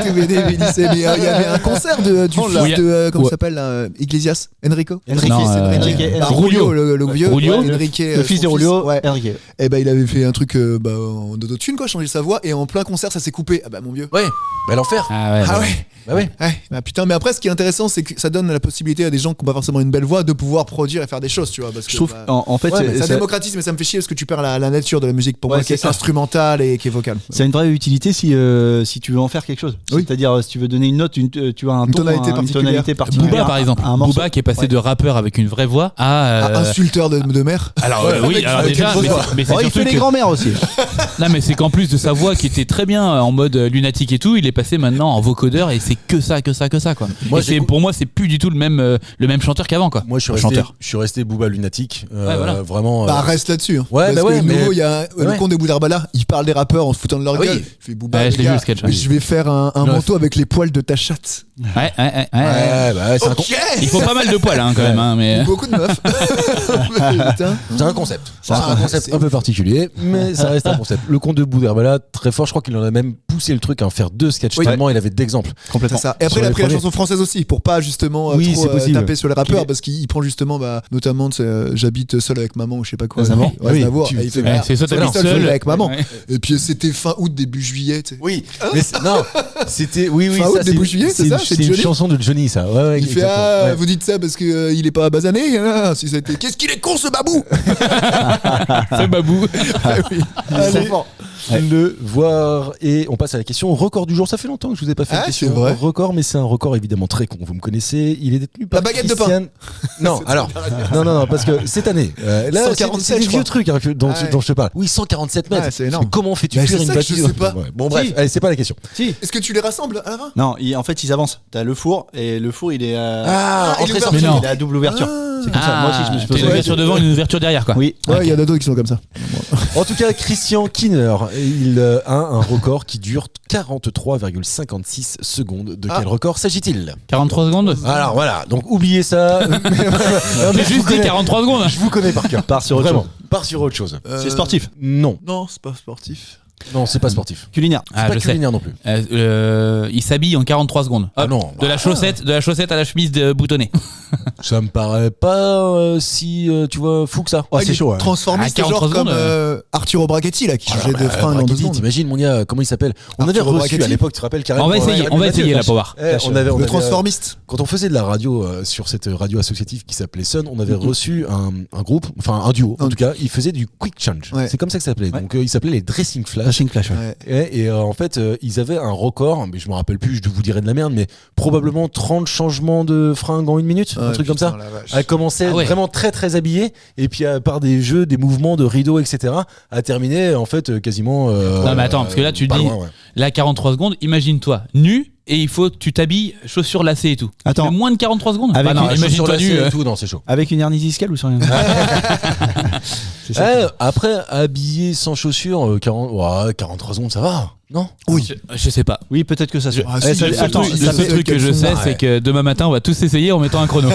tu veux des Bélissé. Mais il y avait un concert du fils de, comment Ouais. il s'appelle là, Iglesias? Enrico? Enrique, Non, Enrique, Ah, Rulio. le vieux. Rulio. Ouais, Enrique, le fils de son Rulio, ouais. Enrique. Et ben il avait fait un truc en autotune quoi, changer sa voix et en plein concert ça s'est coupé. Ah bah mon vieux. Ouais, bah l'enfer. Ah ouais. Ah ouais. ouais. Bah ouais. Ouais. Bah putain, mais après ce qui est intéressant c'est que ça donne la possibilité à des gens qui n'ont pas forcément une belle voix de pouvoir produire et faire des choses, tu vois. Parce que, Je trouve, bah, en fait, Ouais, mais ça c'est- démocratise, mais ça me fait chier parce que tu perds la nature de la musique pour Ouais, moi qui c'est est ça. instrumentale et qui est vocale. ça a une vraie utilité si tu veux en faire quelque chose. Oui. C'est-à-dire si tu veux donner une note, tu as un Une ton, tonalité une particulière. tonalité particulière. Booba par exemple. un morceau. Booba qui est passé Ouais. de rappeur avec une vraie voix à. Insulteur de mère. Alors oui, avec- alors avec déjà, une fausse mais voix. mais c'est Oh, il surtout fait les que- grands-mères aussi. Non mais c'est qu'en plus de sa voix qui était très bien en mode lunatique et tout, il est passé maintenant en vocodeur et c'est que ça quoi. Moi, Et c'est, pour moi c'est plus du tout le même chanteur qu'avant quoi. Moi je suis resté Booba lunatique, Ouais, voilà. vraiment. Bah reste là-dessus. Hein. Ouais, Parce bah que ouais, de nouveau, mais- il y a le Ouais. comte de Boudarbala, il parle des rappeurs en se foutant de leur Ah gueule. oui. Il fait Booba, Ouais, les je l'ai gars, vu, le sketch, ouais. je vais faire un Neuf. manteau avec les poils de ta chatte. Ouais. Ouais, bah c'est un Ok. Il faut pas mal de poils hein, quand même hein, mais Beaucoup de meufs. Putain. C'est un concept. C'est un concept un peu particulier, mais ça reste un concept. Le conte de Boudarbala, très fort, je crois qu'il en a même poussé le truc à en faire 2 sketchs Oui. tellement il avait d'exemples. C'est ça. Et après, Sur il a les pris la premiers. chanson française aussi pour pas justement Oui, trop c'est possible. taper sur les rappeurs Qu'il- parce qu'il prend justement notamment, j'habite seul avec maman ou je sais pas quoi. Aznavour. Ouais, Oui, Aznavour. tu- Et il fait, Ouais, c'est soit t'habites seul avec maman. Ouais. Et puis c'était fin août, début juillet. Tu sais. Oui, mais non, c'était oui Fin août, ça début juillet, c'est une- ça, c'est c'est une Johnny chanson de Johnny ça. Ouais, Il fait exactement. Ouais. vous dites ça parce que il est pas basané. Hein, si c'était qu'est-ce qu'il est con ce babou. C'est Babou. Allez, le voir et on passe à la question record du jour. Ça fait longtemps que je vous ai pas fait une Ah, question c'est vrai. record, mais c'est un record évidemment très con. Vous me connaissez, il est détenu par La baguette de pain. Christiane. Non, alors non, parce que cette année, là, 147, c'est des je vieux crois. trucs hein, dont Ouais. je te parle. Oui, 147 mètres. Ouais, c'est énorme. Mais comment fais-tu Bah, cuire c'est une ça que je bâtisse sais pas. Ouais. Bon bref, Si. allez, c'est pas la question. Si. Est-ce que tu les rassembles à la fin? Non, en fait, ils avancent. T'as le four et le four, il est Ah, il est entrée ouvert. sortie. Mais non. il est à double ouverture. Ah. C'est comme ça. Moi aussi, je me suis t'as posé une la ouverture question. devant, une ouverture derrière, quoi. Oui. Ouais, il y a d'autres qui sont comme ça. En tout cas, Christian Kinner, il a un record qui dure 43,56 secondes. De quel record s'agit-il? 43 secondes. Alors voilà, donc oubliez ça. J'ai juste dit 43 secondes. Je vous connais par cœur. Part sur autre Vraiment, chose. part sur autre chose. C'est sportif. Non, Non, c'est pas sportif. non, c'est pas sportif. Culinaire. Ah, Pas je sais. culinaire non plus. Il s'habille en 43 secondes. Ah non, De la chaussette à la chemise boutonnée. ça me paraît pas si tu vois fou que ça. Oh, il c'est est chaud. Ouais. Transformiste, À 43 genre comme secondes, Arturo Brachetti là, qui changeait de frein dans 2 Brachetti, secondes. t'imagines mon gars, comment il s'appelle? On avait Arturo reçu Brachetti. à l'époque, tu te rappelles carrément. On va essayer, Ouais, on va Mathieu, essayer là Flash. pour voir. On avait, Le transformiste. quand on faisait de la radio sur cette radio associative qui s'appelait Sun, on avait reçu un groupe, enfin un duo en tout cas, il faisait du quick change. Ouais. C'est comme ça que ça s'appelait. Ouais. Donc il s'appelait les Dressing Flash. Flashing flash. Ouais. Ouais. Et en fait, ils avaient un record, mais je me rappelle plus, je vous dirais de la merde, mais probablement 30 changements de fringues en une minute, un Ouais, truc comme putain, ça. la vache. Elle commençait Ah ouais. vraiment très très habillée, et puis par des jeux, des mouvements de rideaux, etc., a terminé en fait quasiment. Non, mais attends, parce que là, tu pas dis- loin, ouais. Là, 43 secondes, imagine-toi, nu, et il faut que tu t'habilles chaussures lacées et tout. Attends. Tu fais moins de 43 secondes. Avec non, une Chaussures imagine-toi lacées nu. et tout, non, c'est chaud. Avec une hernie discale ou sans rien. C'est ça. Après, habillé sans chaussures, 43 secondes, ça va, non? Oui. Je sais pas. Oui, peut-être que ça se. Ah, Eh, si, ça- le seul attends, truc- ça Le fait- seul truc que je sais, Ouais. c'est que demain matin, on va tous essayer en mettant un chrono.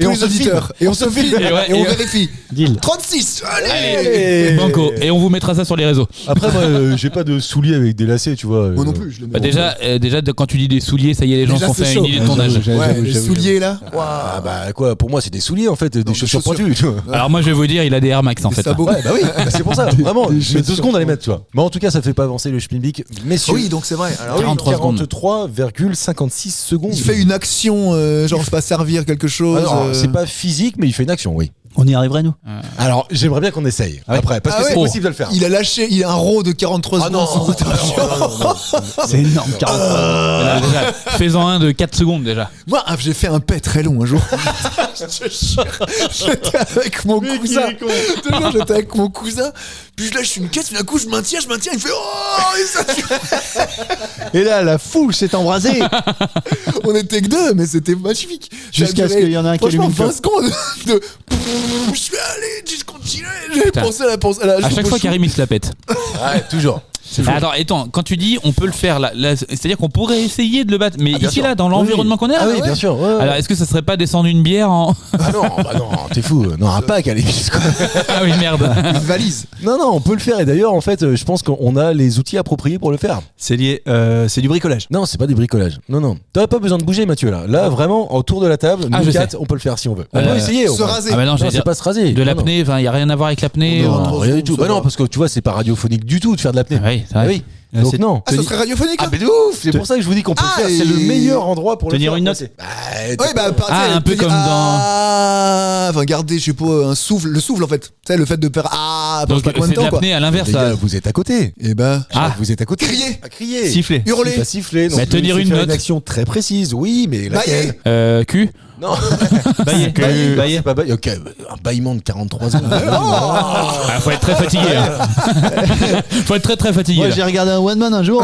Tous les auditeurs. Et on se filme. Et ouais, Et on et- vérifie. Deal. 36. Allez, Allez. Banco. Et on vous mettra ça sur les réseaux. Après, moi, j'ai pas de souliers avec des lacets, tu vois. Moi non plus, je le mets. Bah, déjà, quand tu dis des souliers, ça y est, les gens Déjà, se sont c'est fait chaud. une idée de ton âge. Ouais, les souliers là. Ah bah quoi, pour moi c'est des souliers en fait, des des chaussures chaussures. pointues. Tu vois. Alors moi, je vais vous dire, il a des Air Max en Des fait. sabots. Ouais, bah oui, c'est pour ça, vraiment. des Je mets 2 chaussures secondes à les mettre, tu vois. Mais en tout cas, ça fait pas avancer le Schmilblick. Messieurs, Oui, donc c'est vrai. Alors, 43 secondes. 43,56 secondes. il fait une action, genre je sais pas servir quelque chose. Ah non, c'est pas physique, mais il fait une action, oui. On y arriverait, nous. Alors, j'aimerais bien qu'on essaye après, parce Ah que c'est ouais. possible de le faire. Il a lâché, il a un row de 43 Ah secondes. non, sans interruption. C'est énorme, 40. Voilà, déjà, fais-en un de 4 secondes déjà. Moi, j'ai fait un pet très long un jour. Je te jure, j'étais avec mon cousin. Je te jure, j'étais avec mon cousin. Puis je lâche une caisse, puis d'un coup je maintiens, il fait oh et ça, Et là, la foule s'est embrasée. on était que 2, mais c'était magnifique. Jusqu'à ce qu'il y en ait un qui allume franchement une 20 secondes de. Je fais allez, je continue. J'ai Putain. pensé à la À chaque fois, Karim il se la pète. Ouais, toujours. Attends, quand tu dis on peut le faire, là, c'est-à-dire qu'on pourrait essayer de le battre, mais Ah, bien ici sûr. là, dans l'environnement qu'on est, Ah là, oui, bien sûr. ouais, ouais. alors est-ce que ça serait pas descendre une bière en. Ah non, bah non, t'es fou. Non, un pack à l'église, quoi. Ah oui, merde. une valise. Non, on peut le faire. Et d'ailleurs, en fait, je pense qu'on a les outils appropriés pour le faire. C'est lié. C'est du bricolage. Non, c'est pas du bricolage. Non. T'as pas besoin de bouger, Mathieu, là. Là, vraiment, autour de la table, Ah, nous je 4, sais. on peut le faire si on veut. On Euh, peut essayer. au Se moins. raser. Ah bah non, Non, j'allais c'est dire pas se raser. de Non, l'apnée, enfin, il y a rien à voir avec l'apnée. Non, Non, rien du tout. ça Bah non, va. parce que tu vois, c'est pas radiophonique du tout de faire de l'apnée. Oui, c'est Ah vrai. oui. Donc c'est- non. Ah, ça serait radiophonique. Ah hein. mais de ouf. C'est pour ça que je vous dis qu'on peut Ah, le faire. C'est le et- meilleur endroit pour le Tenir faire. une note. Ouais, bah, un peu comme Ah, enfin, garder, je sais pas, un souffle, le souffle en fait. Tu sais, le fait de faire ah, pendant Donc pas combien c'est de de temps quoi. l'apnée à l'inverse. Les ça. gars, vous êtes à côté. Et bah, Ah. Vous êtes à côté. Crier. À crier. Siffler. hurler. C'est pas siffler. non Bah, plus, tenir c'est une faire note. une action très précise. Oui, mais laquelle? Bailler. Cul. Non. Bailler. Bailler. Bailler. C'est pas bailler. Ok, un bâillement de 43 secondes. Ah, faut être très fatigué. Hein. Faut être très très fatigué. Moi, là. j'ai regardé un one man un jour.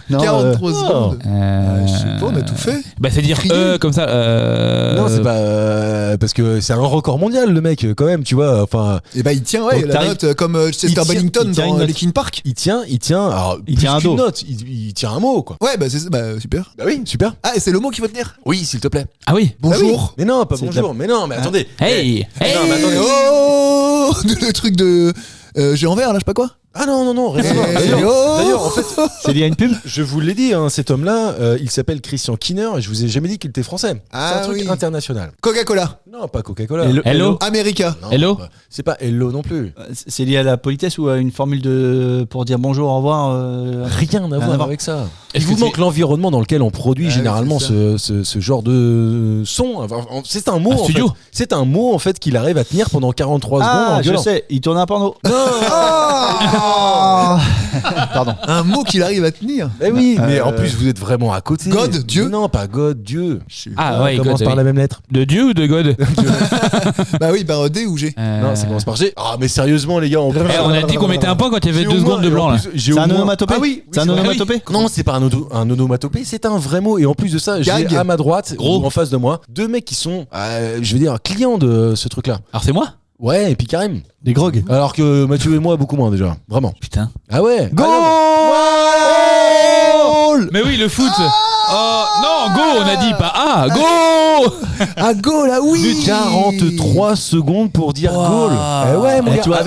Non, 43 secondes. Euh, Je sais pas, on a tout fait. Bah c'est dire Crier. comme ça. Non, c'est pas parce que c'est un record mondial le mec quand même, tu vois. Enfin, Et bah, il tient, ouais, Donc, la t'arrives- note comme Chester tient- Bennington il tient une dans note. Linkin Park. il tient. Alors, Il plus tient un qu'une dos. note, il tient un mot quoi. Ouais, bah, c'est bah, super. Bah oui, super. Ah, et c'est le mot qu'il faut tenir. Oui, s'il te plaît. Ah oui. Bonjour. Mais non, pas C'est bonjour. Mais non, mais attendez. Hey. Non, mais attendez. Oh, le truc de géant vert là, je sais pas quoi. Ah non, rien à voir. Eh, D'ailleurs, en fait, C'est lié à une pub? je vous l'ai dit, hein, cet homme-là, il s'appelle Christian Kinner et je vous ai jamais dit qu'il était français. Ah c'est un truc oui. international. Coca-Cola. Non, pas Coca-Cola. Hello. America. Non, Hello bah, c'est pas Hello non plus. C'est lié à la politesse ou à une formule pour dire bonjour, au revoir Rien à voir voir. avec ça. Est-ce Il vous que manque l'environnement dans lequel on produit Ah oui, généralement c'est ce genre de son. Enfin, c'est un mot, Un en studio. fait. C'est un mot en fait qu'il arrive à tenir pendant 43 secondes en Ah, je gueulant. sais, il tourne un porno. Ah Pardon. Un mot qu'il arrive à tenir. Mais oui, mais en plus vous êtes vraiment à côté. God, Dieu. Mais non, pas God, Dieu. Ah ouais, commence God, par oui. la même lettre. De Dieu ou de God? Bah oui, bah D ou G. Non, ça commence par G. Ah, mais sérieusement, les gars, on On a dit qu'on mettait un point quand il y avait J'ai 2 au secondes moins- de blanc en là. plus, j'ai C'est au un moins- onomatopée? Ah oui, C'est un vrai. onomatopée? Non, c'est pas un onomatopée, c'est un vrai mot. Et en plus de ça, j'ai Gag. à ma droite, Gros. en face de moi, deux mecs qui sont, je veux dire, clients de ce truc-là. Alors c'est moi? Ouais, et puis Karim. Des grogs. Alors que Mathieu et moi, beaucoup moins déjà. Vraiment. Putain. Ah ouais. Goal. Mais oui, le foot. Oh non, go, on a dit pas ah, go. Ah, goal, ah oui. 43 secondes pour dire Wow. goal. Eh ouais, mon Eh, gars, tu vois-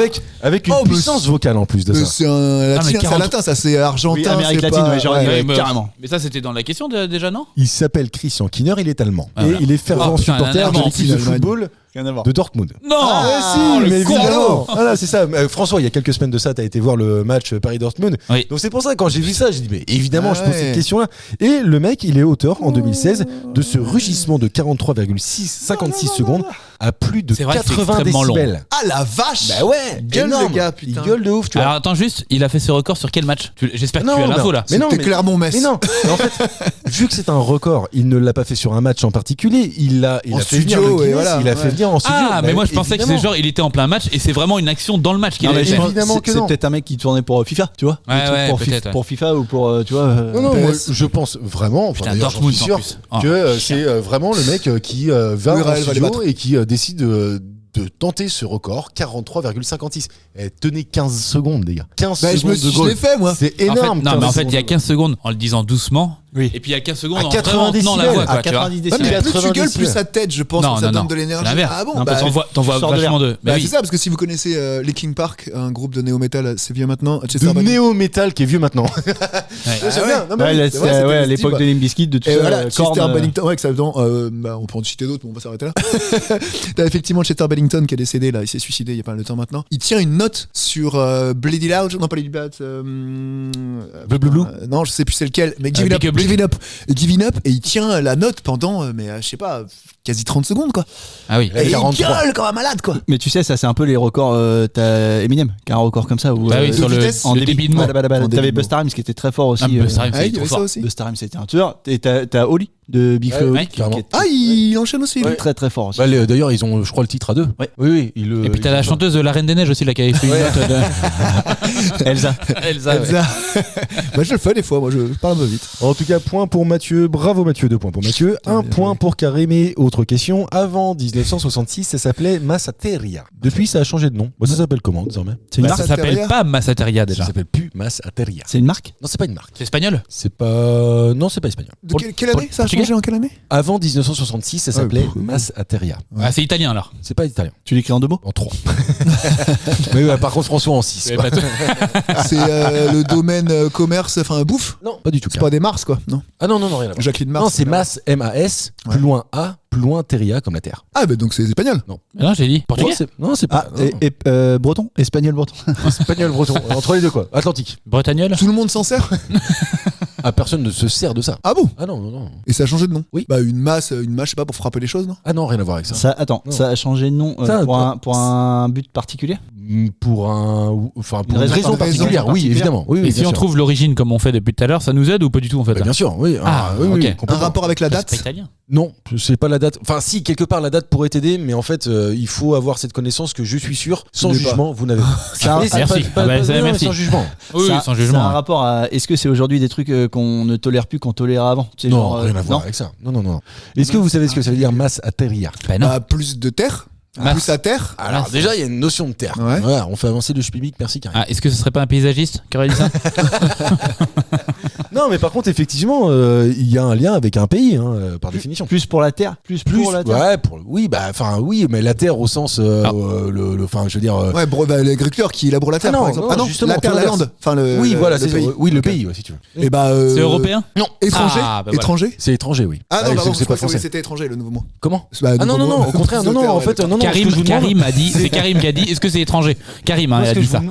avec une Oh, mais puissance vocale en plus de Mais ça. c'est un latin, mais c'est 40. latin, ça c'est argentin. Oui, Amérique c'est latine, pas- ouais, genre, ouais. mais, carrément. Mais ça c'était dans la question déjà, non? Il s'appelle Christian Kinner, il est allemand. Ah, et voilà. il est fervent Oh, putain, supporter un de Allemand, l'équipe de Allemagne. football Rien à voir. de Dortmund. Non. Ah, si, le mais con. évidemment. Voilà, c'est ça. François, il y a quelques semaines de ça, tu as été voir le match Paris-Dortmund. Oui. Donc c'est pour ça, quand j'ai vu ça, j'ai dit, mais évidemment, Ah je pose ouais. cette question-là. Et le mec, il est auteur en 2016 de ce rugissement de 43,56 secondes à plus de C'est vrai que c'est 80 extrêmement long. décibels. Ah la vache. Bah ouais, Gueule, énorme. le gars, putain. Il gueule de ouf, tu vois. Alors attends juste, il a fait ce record sur quel match? J'espère que tu as mais- l'info là. Mais non, C'était Clermont-Metz. Mais non, mais en fait, vu que c'est un record, il ne l'a pas fait sur un match en particulier. Il a En fait venir studio, le et Guinness, voilà, il a fait ouais. venir en studio. Ah, mais moi je pensais que évidemment. c'est genre il était en plein match et c'est vraiment une action dans le match qu'il Non, mais a je fait. pense évidemment c'est- que c'est non. peut-être un mec qui tournait pour FIFA, tu vois. Ouais, Des trucs ouais, pour, peut-être, ouais. pour FIFA ou pour, tu vois. Non, non, moi, PS. je pense vraiment, Putain, d'ailleurs, j'en Dortmund, suis en sûr, plus. Oh, que c'est vraiment le mec qui va Oui, en Real va les studio battre. et qui décide de tenter ce record, 43,56. Tenez 15 secondes, les gars. 15 Bah, je secondes me de suis, je goal. l'ai fait moi. C'est En fait, énorme. non, mais en fait, il y a 15 15 secondes en le disant doucement. Oui. Et puis il y a 15 secondes À en 80 vraiment tenant la décibels. voix, À quoi, tu vois. 90 Ouais, décibels. mais plus tu 90 gueules, plus décibels. ça t'aide, je pense, Non, que ça non, donne non. de l'énergie. C'est l'inverse. Ah bon, Non, bah, parce T'envoies Tu sors de vachement l'air. de. Bah bah, oui. c'est ça, parce que si vous connaissez Linkin Park, un groupe de néo-metal assez vieux maintenant, Chester de Bennington. néo-métal qui est vieux maintenant. Ouais. J'aime bien. Non, mais Ouais, oui, là, c'est c'était vrai, c'était ouais, à le l'époque style, de Limp Bizkit, de tout Et ça. voilà, Korn, Chester Bennington, ouais, que ça bah, on peut en citer d'autres, mais on va s'arrêter là. T'as effectivement Chester Bennington qui est décédé, là, il s'est suicidé il y a pas mal de temps maintenant. Il tient une note sur Bloody Loud, non pas Bloody Loud, Blue. non, je sais plus c'est lequel, mais Give It Big Up, Up Blue. Give It Up, Give It Up, et il tient la note pendant, je sais pas, quasi 30 secondes, quoi. Ah oui. Et il 43. gueule comme un malade, quoi. Mais tu sais, ça c'est un peu les records. T'as Eminem qui a un record comme ça. Où, Bah oui, de sur vitesse, en le débit. débit de mots. T'avais débit de Busta Rhymes qui était très fort aussi. Ah, Busta Rhymes, Ah, c'est il y trop avait ça fort. aussi. Busta Rhymes c'était un tueur. Et t'as Oli de Big Ouais, Flo ouais, Oli, qui carrément. est Ah, il enchaîne aussi, lui. Ouais. très très fort aussi. Bah, d'ailleurs, ils ont, je crois, le titre à deux. Ouais. Oui. Et puis t'as la chanteuse de La Reine des Neiges aussi là qui avait fait une Ouais. note de. Elsa. Elsa. ouais. Elsa. Moi, je le fais des fois, moi, je parle un peu vite. En tout cas, point pour Mathieu. Bravo Mathieu, 2 points pour Mathieu. Un bien point joué. pour Karim. Et autre question. Avant 1966, ça s'appelait Massateria. Depuis, ça a changé de nom. Bah, ça s'appelle comment désormais? C'est une Bah, marque. ça s'appelle Massateria. pas Massateria Ça déjà. s'appelle plus Massateria. C'est une marque. Non, c'est pas une marque. C'est espagnol. C'est pas. Non, c'est pas espagnol. De quelle année ça a Portugais changé en quelle année? Avant 1966, ça s'appelait pff, Massateria. Ah, c'est italien alors. C'est pas italien. Tu l'écris en 2 mots. En 3. Mais par contre, François en 6. Ouais, pas tout. C'est le domaine commerce, enfin bouffe. Non, pas du tout. C'est pas des Mars, quoi. Non. Ah non, rien à voir. Jacqueline Mars. Non, c'est Mas, M-A-S, Ouais. plus loin A, plus loin Teria, comme la terre. Ah, bah donc c'est espagnol. Non, j'ai dit portugais. Non, c'est pas. Ah, et breton, espagnol breton. Espagnol, breton. Entre les deux, quoi. Atlantique. Bretagnol. Tout le monde s'en sert. Ah, personne ne se sert de ça. Ah bon? Ah non. Et ça a changé de nom? Oui. Bah une masse, je sais pas, pour frapper les choses, non? Ah non, rien à voir avec ça. Ça, attends, Non. ça a changé de nom Ça, pour un but particulier. Pour une raison raison particulière, oui, particulière. évidemment. Oui, Et oui, si bien on sûr. trouve l'origine comme on fait depuis tout à l'heure, ça nous aide ou pas du tout en fait Bah, là bien sûr, oui. Ah, oui, ok. Un complètement. rapport avec la C'est date? pas italien. Non, c'est pas la date. Enfin, si, quelque part, la date pourrait t'aider, mais en fait, il faut avoir cette connaissance que je suis sûr, sans n'ai pas. jugement, vous n'avez C'est un- Mais c'est merci. pas- Ah bah, pas- ça, non, mais merci. sans jugement. Oui, Ça- sans Ça a un jugement. rapport à. Est-ce que c'est aujourd'hui des trucs qu'on ne tolère plus qu'on tolérait avant? Tu sais, Non, genre, rien à voir non. avec ça. Non. Est-ce que vous savez ce que ça veut dire masse ateria? Bah non. Bah plus de terre. Plus à terre. Alors Masse. déjà, il y a une notion de terre. Ouais. Voilà, on fait avancer le schmilblick, merci Karim. Ah, est-ce que ce serait pas un paysagiste qui aurait dit ça? Non, mais par contre, effectivement, il y a un lien avec un pays, par définition. Plus pour la terre. Plus pour la terre. Ouais, oui, mais la terre au sens, enfin, je veux dire. Ouais, l'agriculteur qui élabore la terre, Ah non, par exemple. non, justement, la terre, tout la l'inverse. lande. Enfin, Oui, voilà, le pays. le pays, ouais, si tu veux. Et bah. C'est européen? Non, Étranger. Ah, bah voilà. Étranger. c'est étranger, oui. Ah non, pardon, c'est pas je crois que français. c'était étranger le nouveau mot. Comment Bah, Ah non, nouveau non, mot. non, au contraire, non, Plus de non, terre, en ouais, fait, d'accord. non, non. ce que je vous demande- Karim a dit, c'est Karim qui a dit, est-ce que c'est étranger? Karim Moi, a ce que dit je ça.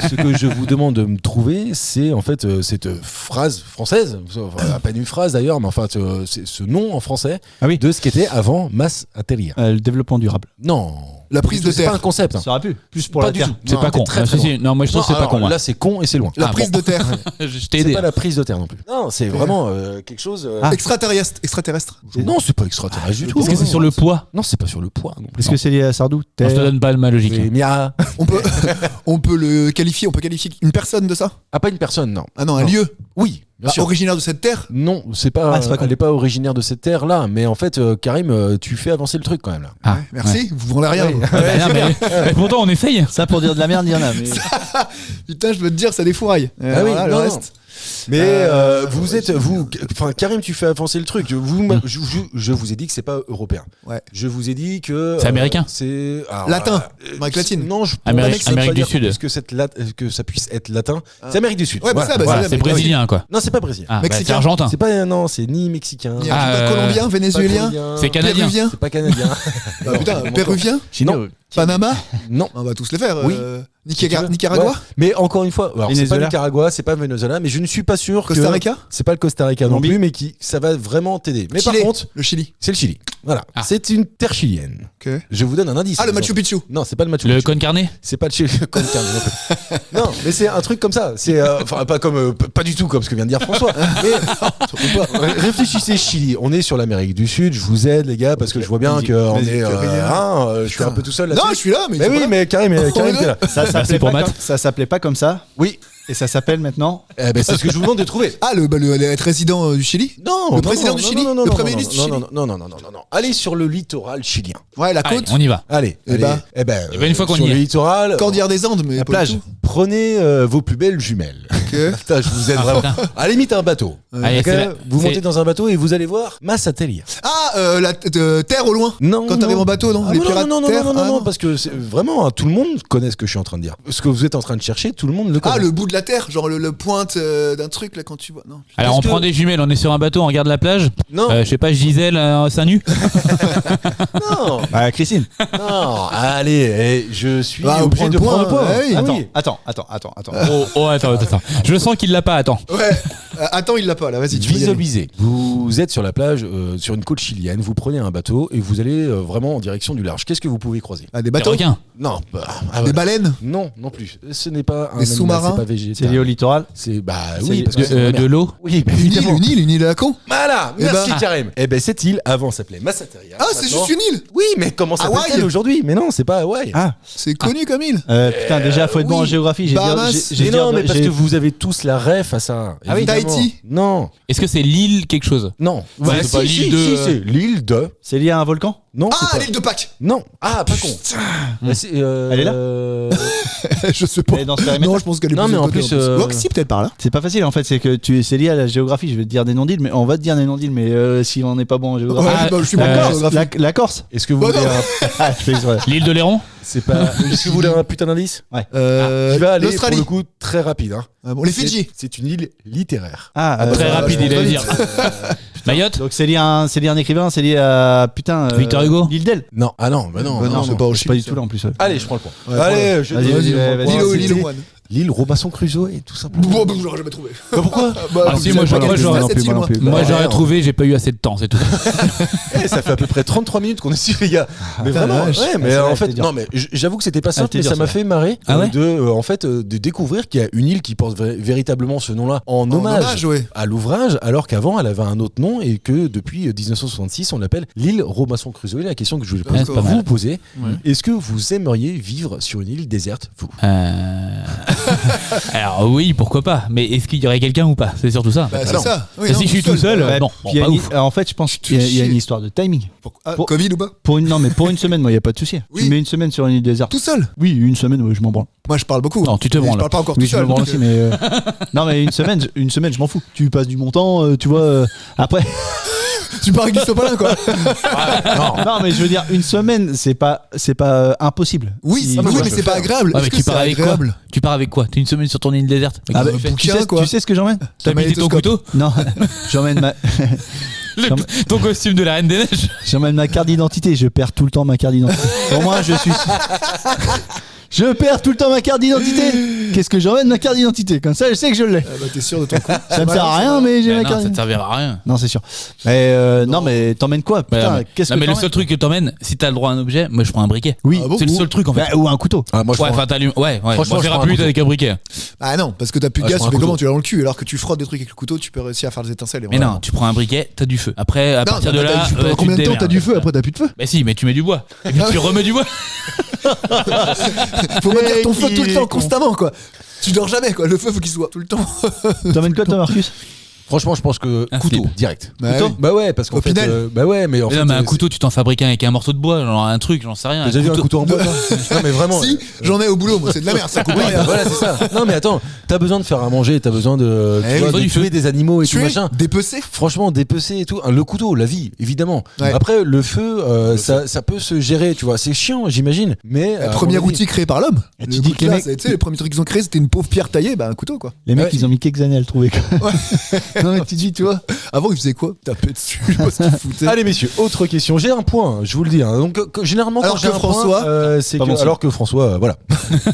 ce que je vous demande de me trouver, c'est en fait cette phrase française, enfin, à peine une phrase d'ailleurs, mais enfin c'est ce nom en français Ah oui. de ce qu'était avant Mass Atelier. Le développement durable. Non. La prise de C'est terre. pas un concept. Ça aurait pu. Plus pour Pas la du terre. tout. C'est Non, pas t'es con. très, Ah, très si, loin. si. Non, moi je trouve que c'est Non, pas con. alors, moi. là, c'est con et c'est loin. La Ah, prise bon. de terre. Je t'ai C'est aidé. pas la prise de terre non plus. Non, c'est vraiment quelque chose. Extraterrestre. Non, c'est pas extraterrestre du tout. Est-ce que c'est sur le poids? Non, c'est pas sur le poids non plus. Est-ce que c'est lié à Sardou? Non, je te Terre. donne pas ma logique. Et Mia. On peut le qualifier. On peut qualifier une personne de ça. Ah, pas une personne, non. Ah non, un Non. lieu. Oui, bien sûr. Originaire de cette terre. Non, c'est pas. Ah, c'est pas con. Elle est pas originaire de cette terre là, mais en fait, Karim, tu fais avancer le truc quand même là. Ah, Ouais, merci. Vous vendez rien. Ouais. vous. Ah, bah, non, mais pourtant on essaye. Ça pour dire de la merde, il y en a. Mais... Putain, je veux te dire, ça défouraille. Ah oui, Voilà, le non, reste. Mais Karim, tu fais avancer le truc. Je vous ai dit que c'est pas européen. Ouais. Je vous ai dit que C'est américain. C'est alors, Latin. Amérique latine. Non, je Amérique- pense pas Amérique dire du Sud. que ça puisse être latin. C'est Amérique du Sud. Ouais, bah ça, bah, Voilà, c'est c'est brésilien quoi. Non, c'est pas brésilien. Ah, bah, Mexicain. c'est argentin. C'est pas non, c'est ni mexicain. Il y pas a colombien, vénézuélien, C'est canadien. péruvien. C'est pas canadien. Bah, putain, péruvien, Non. Panama. Non. On va tous les faire. Oui. Nicaragua. Ouais. Mais encore une fois, alors, c'est pas Venezuela. Nicaragua, c'est pas Venezuela, mais je ne suis pas sûr Costa que Rica. c'est pas le Costa Rica non Colombie. plus, mais ça va vraiment t'aider. Mais Chili. par contre, Le Chili. c'est le Chili. Voilà, Ah. c'est une terre chilienne. Ok. Je vous donne un indice. Ah, le Machu Picchu. Non, c'est pas le Machu Le Picchu. con carné? C'est pas le Chili. Con carne non plus. Non, mais c'est un truc comme ça. C'est enfin pas comme pas du tout comme ce que vient de dire François. Mais réfléchissez Chili. On est sur l'Amérique du Sud. Je vous aide les gars parce que je vois bien Vas-y, que on vas-y, est. rien. Je suis un peu tout seul là. Non, je suis là, mais. Mais oui, mais Karim est là. Ça s'appelait pour pas Matt. comme- ça s'appelait pas comme ça. Oui. Et ça s'appelle maintenant. Eh ben, c'est ce que je vous demande de trouver. Ah, être résident du Chili. Non, Le président du Chili non, Le premier ministre du Chili non, allez sur le littoral chilien. Ouais, la Allez, côte. on y va. Allez, Eh ben, une fois qu'on sur y le est. littoral, Cordillère des Andes, mais La pas plage. du tout. prenez vos plus belles jumelles. Ok. Putain, je vous aide vraiment. À la limite un bateau. Allez, Ok, c'est la- vous c'est- montez dans un bateau et vous allez voir Mass Atelier. Ah, terre au loin. Non. Quand t'arrives en bateau, non Ah, Les non, pirates non, non, terre. non, non, Ah, non, parce que c'est vraiment tout le monde connaît ce que je suis en train de dire. Ce que vous êtes en train de chercher, tout le monde le connaît. Ah, le bout de la terre, genre le pointe d'un truc là quand tu vois. Non. Alors on Est-ce prend que- des jumelles, on est sur un bateau, on regarde la plage. Non, Je sais pas, Gisèle, seins nus. non, Bah, Christine. non. Allez, je suis Ah, on obligé prend de le prendre le point, point. ouais, Ah oui. oui. Attends. Attends. Je sens qu'il l'a pas, attends. Ouais. Attends, il l'a pas là. Vas-y, tu peux y aller. Visualisez. Vous êtes sur la plage, sur une côte chilienne, vous prenez un bateau et vous allez vraiment en direction du large. Qu'est-ce que vous pouvez croiser? Ah, des Des bateaux. requins. Non, Des voilà. baleines. Non, non plus. Ce n'est pas un Des animal, sous-marins. c'est pas végétal. C'est lié au littoral. C'est bah C'est oui lié- parce que c'est la mer. De l'eau. Oui, bah, Une île, évidemment. une île à la con. Voilà, Eh merci ben- Karim. Eh ben cette île avant s'appelait Massateria. Ah, c'est juste une île. Oui, mais comment s'appelle-t-elle Hawaï. aujourd'hui? Mais non, c'est pas Hawaï. Ah. C'est connu comme île. Putain, déjà, faut être bon oui. en géographie. J'ai Bahamas. j'ai Mais non, mais parce que vous avez tous la ref à ça. Ah oui, évidemment. Tahiti. Non, Est-ce que c'est l'île quelque chose? non. Ouais, c'est pas l'île de- c'est l'île de. C'est lié à un volcan. Non, Ah, c'est pas. l'île de Pâques. Non. Ah, pas con. Bah, c'est, Elle est là Je sais pas. Elle est dans ce périmètre. Non, je pense qu'elle est Non, plus mais de en côté, plus, Oh, si, peut-être par là. C'est pas facile en fait, c'est que c'est lié à la géographie. Je vais te dire des noms d'îles, mais on va te dire des noms d'îles, mais si on n'est pas bon en géographie. Ouais, bah, je suis pas euh, d'accord. La Corse. Est-ce que vous Bah, voulez non. un... Ah, je fais exprès. L'île de Léron? C'est pas. Est-ce que vous voulez un putain d'indice? Qui va aller pour L'Australie. le coup très rapide. Hein. Ah, bon, les Fidji. C'est une île littéraire. Ah, Très bah, rapide, je il pense allait vite. dire. Mayotte? donc c'est lié à un écrivain, c'est lié à putain. Victor Hugo. L'île d'Elle. Non, ah non, bah non, Bah non, non, non. c'est pas au C'est pas Chili. du tout là en plus. Allez, je prends le point. Ouais, Allez, je Vas-y, donne vas-y, le vas-y, point. L'île C'était au One. L'île Robinson Crusoe et tout simplement. Bon, bah, je l'aurais jamais trouvé. Pourquoi? Ah, si, moi, j'aurais- moi non plus, moi non plus. Moi Ouais, j'aurais non. trouvé, j'ai pas eu assez de temps, c'est tout. Ça fait à peu près 33 minutes qu'on est sur les gars. Mais putain, vraiment, vache. ouais, mais C'est vrai, en fait, c'était dur. non, mais j'avoue que c'était pas simple, c'était mais dur, ça m'a ça. fait marrer Ah ouais de découvrir qu'il y a une île qui porte véritablement ce nom-là en hommage ouais. à l'ouvrage, alors qu'avant elle avait un autre nom et que depuis 1966 on l'appelle l'île Robinson Crusoe. La question que je voulais Ouais, c'est pas vous mal. poser, est-ce que vous aimeriez vivre sur une île déserte, vous? Alors oui, pourquoi pas. Mais est-ce qu'il y aurait quelqu'un ou pas? C'est surtout ça. Bah, c'est Non. ça. Oui, Et non, si je suis tout seul, Ouais, non, puis bon, il y a pas une- ouf. en fait, je pense qu'il y a une histoire de timing. Pour- Covid ou pas? Non, mais pour une semaine, moi, il n'y a pas de souci. Oui. Tu mets une semaine sur une île déserte. Tout seul. Oui, une semaine, ouais, je m'en branle. Moi, je parle beaucoup. Non, tu te Mais branles. Je parle pas encore Oui, tout je me seul. branle donc, aussi, mais. Non, mais une semaine, je m'en fous. Tu passes du bon temps, tu vois. Après. Tu pars avec du sopalin, quoi. Non, mais je veux dire, une semaine, c'est pas Oui, impossible. oui, Si- mais c'est pas agréable. Ouais, mais Est-ce que tu c'est pars avec quoi? agréable? Tu pars avec quoi? T'es une semaine sur ton île déserte. Ah, bah, Qu'est-ce que tu fais? bouquin, quoi. tu sais ce que j'emmène T'as Un pété ton magnétoscope. couteau? Non, j'emmène ma. Ton costume de la Reine des Neiges? J'emmène ma carte d'identité, je perds tout le temps ma carte d'identité. Pour moi, je suis. Je perds tout le temps ma carte d'identité. Qu'est-ce que j'emmène ma carte d'identité? Comme ça, je sais que je l'ai. Ah bah, t'es sûr de ton coup. Ça me sert à rien, mais j'ai Bah ma non, carte ça te d'identité. servira à rien. Non, c'est sûr. Mais non, mais t'emmènes quoi? Ouais, Putain, mais- qu'est-ce non, que mais le t'emmènes? seul truc que t'emmènes, si t'as le droit à un objet, moi je prends un briquet. Oui, Ah bon C'est le seul truc en fait. Bah, ou un couteau. Ah, moi, je Ouais, prends enfin t'allumes. Ouais, Franchement, moi je j'irai prends un plus vite couteau. avec un briquet. Ah non, parce que t'as plus de Ah, je gaz, prends tu un fais comment? couteau. Tu l'as dans le cul. Alors que tu frottes des trucs avec le couteau, tu peux réussir à faire des étincelles. et Mais voilà. non, tu prends un briquet, t'as du feu. Après, à partir de bah, là, pendant tu combien te de temps t'as démerdes. du feu? Après, t'as plus de feu. Bah si, mais tu mets du bois. Et puis tu remets du bois. Faut maintenir ton feu qui tout le est temps, con. constamment, quoi. Tu dors jamais, quoi. Le feu, faut qu'il soit tout le temps. T'emmènes quoi, toi, Marcus? Franchement, je pense que Un couteau, slip. direct. Bah Couteau oui. Bah ouais, parce qu'en fait. Opinel. Bah ouais, mais en Mais fait. non, mais un couteau, tu t'en fabriques un avec un morceau de bois, genre un truc, j'en sais rien. T'as déjà vu un couteau en bois, toi Non, mais vraiment. Si, j'en ai au boulot, moi, c'est de la merde, ça coupe Oui, rien. bah voilà, c'est ça. Non, mais attends, t'as besoin de faire à manger, t'as besoin de, Eh tu vois, oui, de du tuer feu. des animaux et tout Tuer, machin. dépecer. Franchement, dépecer et tout. Le couteau, la vie, évidemment. Ouais. Après, le feu, ça peut se gérer, tu vois. C'est chiant, j'imagine. Mais. Le premier outil créé par l'homme. Et Le tu dis couteau, que les là, mecs- tu sais, le premier truc qu'ils ont créé, c'était une pauvre pierre taillée, bah un couteau, quoi. Les mecs, Ouais. ils ont mis quelques années à le trouver. Quoi. Non, mais tu dis, tu vois. Avant, ils faisaient quoi? Taper dessus, je sais pas ce qu'ils foutaient. Allez messieurs, autre question. J'ai un point, je vous le dis. Hein. Donc généralement quand Alors j'ai que un François, point, c'est pas que bon signe. alors que François, voilà.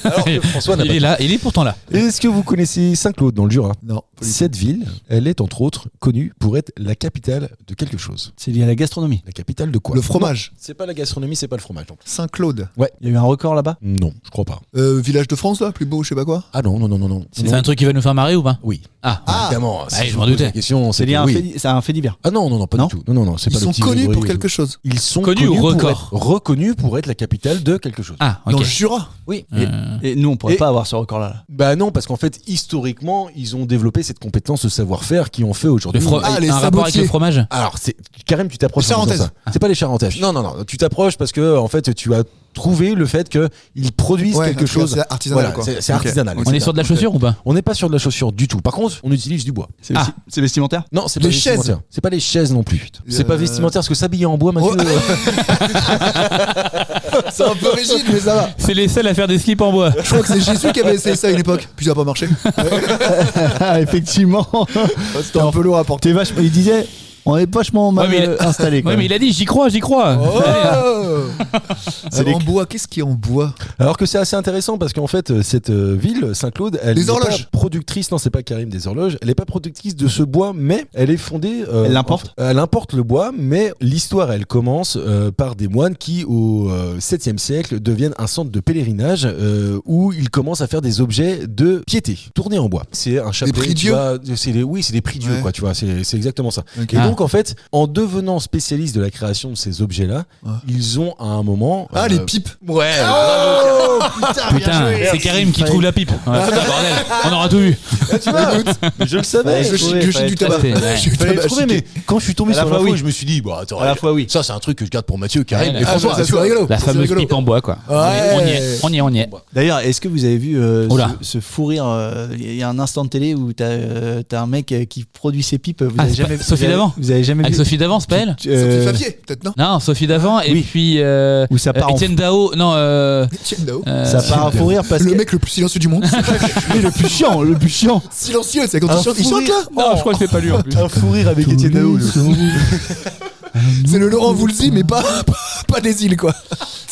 Alors que François n'a Il pas. est là, il est pourtant là. Est-ce que vous connaissez Saint-Claude dans le Jura? Non. Cette ville, elle est entre autres connue pour être la capitale de quelque chose. C'est lié à la gastronomie. La capitale de quoi? Le fromage. Non, c'est pas la gastronomie, c'est pas le fromage. Non, Saint-Claude. Il y a eu un record là-bas. non je crois pas. Village de France, là, plus beau, je sais pas quoi. Ah non. C'est un truc qui va nous faire marrer ou pas? Oui. Ah, Évidemment. Ah, je vous m'en posez doutais. la question, C'est c'est lié à que un oui. fait, c'est un fait divers. Ah non, pas Non du tout. Non, c'est Ils pas le sont petit connus Grégory pour et quelque tout. chose. Ils sont Connus ou connus pour record être reconnus pour être la capitale de quelque chose. ah, Dans ok. le Jura. Oui. Et nous, on pourrait Et- pas avoir ce record-là. Bah non, parce qu'en fait, historiquement, ils ont développé cette compétence, ce savoir-faire qui ont fait aujourd'hui. les un rapport avec sabotiers. le fromage? Alors, c'est Karim, tu t'approches. Les en disant Charentaises. ça. C'est pas les Charentaises. Non, tu t'approches parce que en fait, tu as trouvé le fait que ils produisent Ouais, quelque chose. c'est artisanal, Voilà, quoi. c'est Ok. artisanal. On est sur de la chaussure ou pas? On n'est pas sur de la chaussure du tout. Par contre, on utilise du bois. C'est Ah. c'est vestimentaire. Non, c'est pas Les chaises. vestimentaire. C'est pas les chaises non plus. C'est pas vestimentaire parce que s'habiller en bois, Mathieu. C'est un peu rigide, mais ça va. C'est les seuls à faire des slips en bois. Je crois que c'est Jésus qui avait essayé ça à une époque. Puis ça a pas marché. Effectivement. C'était un peu lourd à porter. T'es vachement. Il disait, on est vachement mal Ouais, mais installé. Ouais, mais il a dit j'y crois. Oh C'est En bois, qu'est-ce qui est en bois? Alors que c'est assez intéressant parce qu'en fait, cette ville, Saint-Claude, elle Des n'est horloges. pas productrice, non, c'est pas Karim des horloges, elle n'est pas productrice de ce bois, mais elle est fondée. Elle l'importe. Elle importe le bois, mais l'histoire, elle commence par des moines qui, au 7e siècle, deviennent un centre de pèlerinage où ils commencent à faire des objets de piété, tournés en bois. C'est un chapelet. prix tu Dieu. vois, oui, c'est des prix Dieu, Ouais. quoi, tu vois, c'est exactement ça. Ok. Et Ah. donc, en fait, en devenant spécialiste de la création de ces objets-là, Ouais. ils ont à un moment. Ah, les pipes. Ouais. Oh Putain, c'est Karim qui trouve la pipe. Ouais, putain, bordel, on aura tout vu. Tu vois, je le savais. Je chie du tabac. Ouais. Je chie du Fallait tabac, le trouver, chiqué. mais quand je suis tombé À la sur fois, l'info, oui. je me suis dit, bah attends, À la fois, oui. ça c'est un truc que je garde pour Mathieu, Karim Ouais, et ah, François. ça, tu c'est vois. rigolo. La C'est fameuse rigolo. pipe en bois, quoi. Ouais. On y est. D'ailleurs, est-ce que vous avez vu Oula. ce fou rire? Il y a un instant de télé où t'as un mec qui produit ses pipes. Vous Ah, avez c'est pas jamais Sophie Davant Vous avez jamais Avec vu Sophie Davant, c'est pas elle? Sophie Favier, peut-être, non? Non, Sophie Davant et Oui. puis Où ça part en Étienne Dao. Non, Tiens, Dao. Ça part à fou rire parce Le que mec le plus silencieux du monde. Oui, le plus chiant. Silencieux, c'est quand Un il chante. Il fou chante rire. là? non, je crois que c'est pas lui en plus. Un fou rire avec Étienne Dao. C'est le Laurent Voulzy, mais pas des îles, quoi.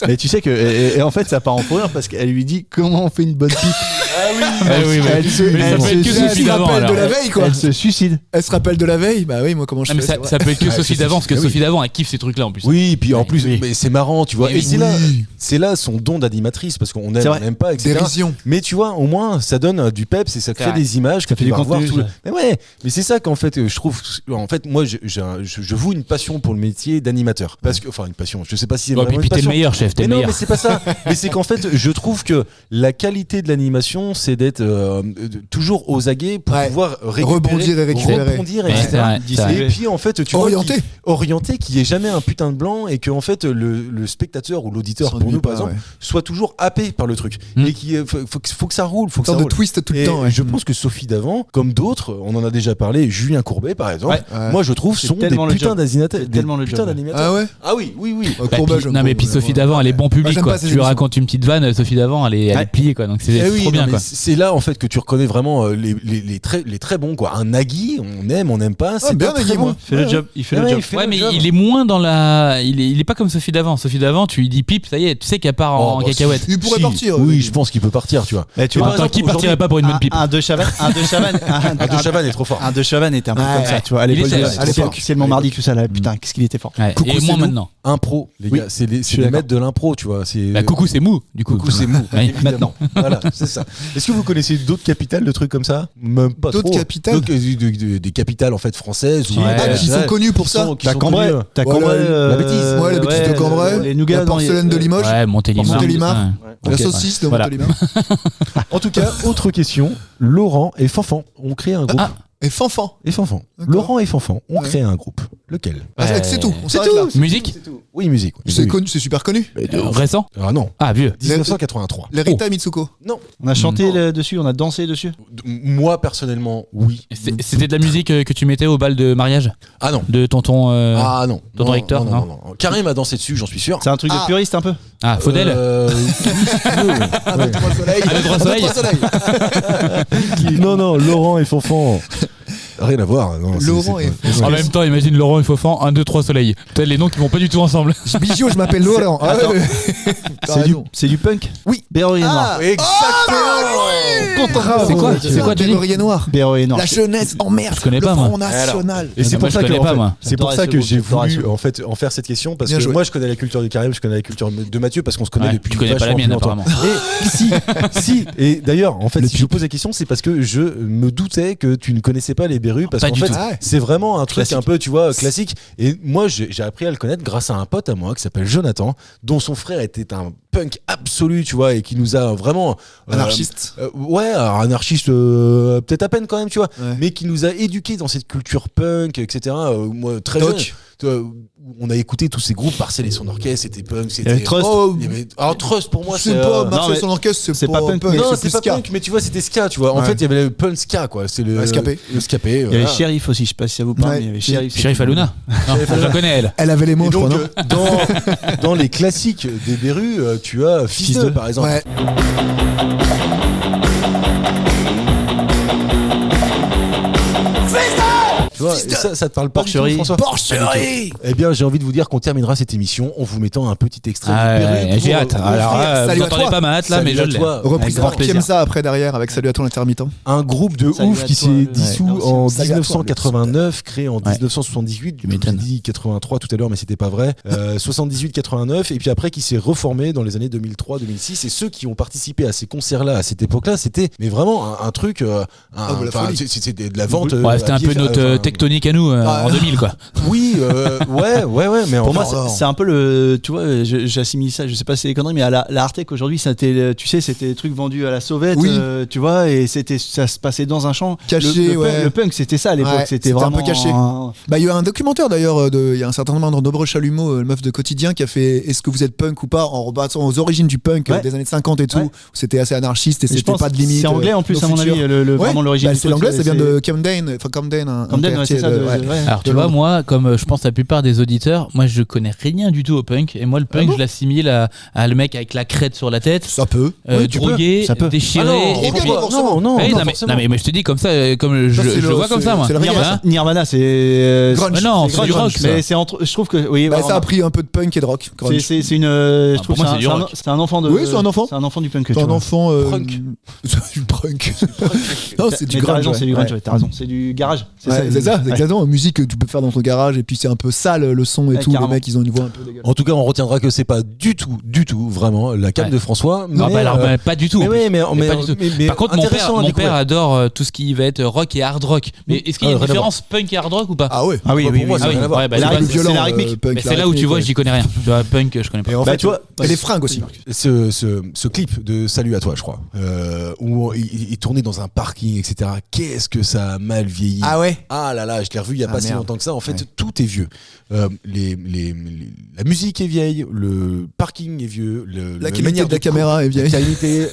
Mais tu sais que et en fait ça part en fou rire parce qu'elle lui dit comment on fait une bonne pipe. Ah oui, mais Elle se- mais ça elle peut être que se- Sophie Elle se Davant rappelle alors. de la veille, quoi. Elle se suicide. Elle se rappelle de la veille? Bah oui, moi, comment je Non, mais fais? ça, c'est vrai. ça peut être que Ouais, Sophie c'est- Davant, parce que oui. Sophie Davant, elle kiffe ces trucs-là en plus. Oui, puis en plus, oui. mais c'est marrant, tu vois. Mais Et oui. c'est là son don d'animatrice parce qu'on aime, C'est vrai. on n'aime pas, etc. Dérision. Mais tu vois, au moins, ça donne du peps et ça crée vrai. des images que fait tu du vas revoir contenu, tout le- ça. Mais ouais, mais c'est ça qu'en fait, je trouve. En fait, moi, je voue une passion pour le métier d'animateur. Parce que, enfin, une passion. Je sais pas si c'est Ouais, vraiment puis une t'es le passion. meilleur, chef, t'es Mais le non, meilleur. mais c'est pas ça. Mais c'est qu'en fait, je trouve que la qualité de l'animation question, c'est d'être toujours aux aguets pour pouvoir rebondir et récupérer. Et puis en fait, tu orienté, qu'il n'y ait jamais un putain de blanc et que en fait le spectateur ou l'auditeur pour nous par exemple soit toujours happé par le truc et qu'il faut que ça roule, faut que ça roule. De twist tout le temps. Je pense que Sophie Davant, comme d'autres, on en a déjà parlé, Julien Courbet par exemple, moi je trouve sont des putains d'animateurs. Ah ouais. Ah oui. Non mais puis Sophie Davant, elle est bon public quoi. Tu lui racontes une petite vanne, Sophie Davant, elle est pliée quoi. Donc c'est trop bien quoi. C'est là en fait que tu reconnais vraiment les très bons quoi. Un Nagui, on n'aime pas, c'est bien très bon. Il fait le job. Ouais, mais il est moins dans la. Il est pas comme Sophie Davant. Sophie Davant, tu lui dis pipe, ça y est, tu sais qu'elle part en cacahuète. Il pourrait partir. Oui, je pense qu'il peut partir, tu vois. Tu vois, qui partirait pas pour une bonne pipe? Un De Chavannes est trop fort. Un De Chavannes était un peu comme ça, tu vois. À l'époque, c'est le Montmardi, tout ça là. Putain, qu'est-ce qu'il était fort. Et moi maintenant. Impro, les gars, c'est les maîtres de l'impro, tu vois. Coucou, c'est mou, du coup. Coucou, c'est mou. Maintenant. Voilà, c'est ça. Est-ce que vous connaissez d'autres capitales de trucs comme ça? Même pas trop. D'autres capitales? Des capitales en fait françaises. Qui sont connues pour ça. T'as Cambrai. La bêtise. Ouais, la bêtise de Cambrai. Les nougats. La porcelaine de Limoges. Ouais, Montélimar. La saucisse de Montélimar. En tout cas, autre question. Laurent et Fanfan ont créé un groupe. Et Fanfan. Laurent et Fanfan ont créé un groupe. Lequel? C'est tout. On s'arrête là. Musique? Oui, musique. C'est connu, c'est super connu. Récent? Ah non. Ah, vieux. 1983. Les Rita Mitsuko. Non. On a chanté dessus, on a dansé dessus. Moi, personnellement, oui. C'était de la musique que tu mettais au bal de mariage? Ah non. De tonton. Ah non. Tonton Hector? Non. Karim a dansé dessus, j'en suis sûr. C'est un truc de puriste un peu. Ah, Faudel? Avec trois soleils. Avec trois soleils. Non, Laurent et Fanfan. Rien à voir. Non, Laurent et Fanfan. En même temps, imagine Laurent et Fanfan, 1, 2, 3 soleils. Peut-être les noms qui vont pas du tout ensemble. Bijou, je m'appelle Laurent. C'est du punk? Oui. Béroyer Noir. Exactement. C'est quoi, Johnny? Béroyer Noir. Béroyer Noir. La jeunesse emmerde. Je connais pas, le moi. Front National. Et c'est pour ça que j'ai J'adorais voulu ce en fait en faire cette question parce Bien que joué. moi je connais la culture de Karim, je connais la culture de Mathieu parce qu'on se connaît depuis. Tu connais pas la mienne apparemment. Et si. Et d'ailleurs en fait si je pose la question c'est parce que je me doutais que tu ne connaissais pas les Berus parce Pas qu'en du fait tout. c'est vraiment un truc Classique. un peu tu vois classique. Et moi j'ai appris à le connaître grâce à un pote à moi qui s'appelle Jonathan dont son frère était un punk absolu tu vois et qui nous a vraiment Anarchiste. Anarchiste peut-être à peine quand même tu vois Ouais. mais qui nous a éduqués dans cette culture punk etc. Moi très Doc. jeune on a écouté tous ces groupes, Marcel et son orchestre, c'était punk, c'était. Il y avait Trust. Alors Trust pour moi C'est c'est. pas non, Marcel mais son orchestre, c'est pas punk. Non, c'est c'est pas ska. punk, mais tu vois, c'était ska, tu vois. En fait, il y avait le punk ska, quoi. C'est le. Scapé. Le scapé. Il y avait Sheriff aussi, je sais pas si ça vous parle, Ouais. mais il y avait Sheriff. Sheriff Aluna? Non, je la connais elle. Elle avait les mots, Et je crois, donc, non dans les classiques des Berus, tu as Fils de, par exemple. Ouais. Tu vois, et ça te parle pas du tout, Porcherie. François? Porcherie. Eh bien, j'ai envie de vous dire qu'on terminera cette émission en vous mettant un petit extrait Ah des Berus. ouais, j'ai hâte. Alors, Salut vous à entendez toi. pas ma hâte là, mais je l'ai. Reprise Avec grand par plaisir. Kiemza après derrière avec Salut à toi l'intermittent. Un groupe de Salut ouf à qui toi, s'est ouais. dissous Ouais, en salut à toi, 1989, créé en 1978. Je m'étonnes. dit 83 tout à l'heure, mais c'était pas vrai. 78-89, et puis après qui s'est reformé dans les années 2003-2006. Et ceux qui ont participé à ces concerts-là, à cette époque-là, c'était mais vraiment un truc. de la folie. C'était de la vente. Ouais, c'était un peu notre tectonique à nous en 2000 quoi. Oui, ouais, mais Pour moi, alors. c'est un peu le. Tu vois, j'assimile ça, je sais pas si c'est des conneries, mais à la Artec aujourd'hui, c'était, tu sais, c'était des trucs vendus à la sauvette, Oui. tu vois, et ça se passait dans un champ. Caché, ouais. Le punk, c'était ça à l'époque, Ouais, c'était c'était un vraiment. peu caché. Bah, il y a un documentaire d'ailleurs, il y a un certain nombre d'Ombre Chalumeau, le meuf de Quotidien, qui a fait Est-ce que vous êtes punk ou pas en rebattant aux origines du punk Ouais. des années 50 et tout. Ouais. Où c'était assez anarchiste et Mais je c'était pense pas de limite. C'est anglais en plus, à mon avis, vraiment l'origine. Bah, du c'est truc, l'anglais, ça vient de Camden. Enfin, Camden, un Camden, ouais, quartier c'est ça. de- ouais. Ouais. Alors tu de vois, Londres. moi, comme je pense la plupart des auditeurs, moi je connais rien du tout au punk. Et moi le punk, je l'assimile à le mec avec la crête sur la tête, Ça peut. Oui, tu peux. drogué, Ça peut. déchiré. drogué, et puis- pas forcément. non, Ouais, non, non, forcément. mais je te dis comme ça, comme Ça, je c'est le le- vois comme c'est- ça moi. c'est le reggae. Nirvana, c'est. Grunge. Mais non, c'est du grunge, rock ça. mais c'est entre. Je trouve que. Oui, Bah, bah, ça a pris un peu de punk et de rock. grunge. c'est une. Je Ah, trouve pour moi, que c'est du rock. c'est un enfant de. Oui, c'est un enfant. C'est un enfant du punk. C'est tu un vois. enfant. Punk. Du punk. Non, c'est du Mais t'as grunge. raison, c'est du ouais. grunge, ouais, t'as raison. C'est du garage. C'est Ouais, ça, c'est ça, c'est exactement. Musique que tu peux faire dans ton garage et puis c'est un peu sale le son et Ouais, tout. carrément. Les mecs, ils ont une voix un peu dégueulasse. En tout cas, on retiendra que c'est pas du tout, vraiment la cam Ouais. de François. Non, mais, alors pas du tout. mais en plus. oui, mais Pas du tout. mais Par contre, intéressant à mon découvrir. père adore tout ce qui va être rock et hard rock. Mais est-ce qu'il y a Ah, une rien à différence punk et hard rock ou pas? Ah ouais. Ah oui, Bah, oui, pour moi, oui. ça Ah n'a oui, rien à voir. ouais, bah, La tu vois, rythmique, violent, c'est la rythmique. punk, mais la c'est là où tu rythmique, vois, j'y connais rien. Tu vois, punk, je connais pas. Et en Bah, fait, tu vois, et les fringues aussi. Ce clip de Salut à toi, je crois, où il tournait dans un parking, etc. Qu'est-ce que ça a mal vieilli. Ah ouais. Ah là là, je l'ai revu il y a Ah, pas si merde. longtemps que ça. En fait, Ouais. tout est vieux. La musique est vieille, le parking est vieux, La qualité de la caméra est vieille.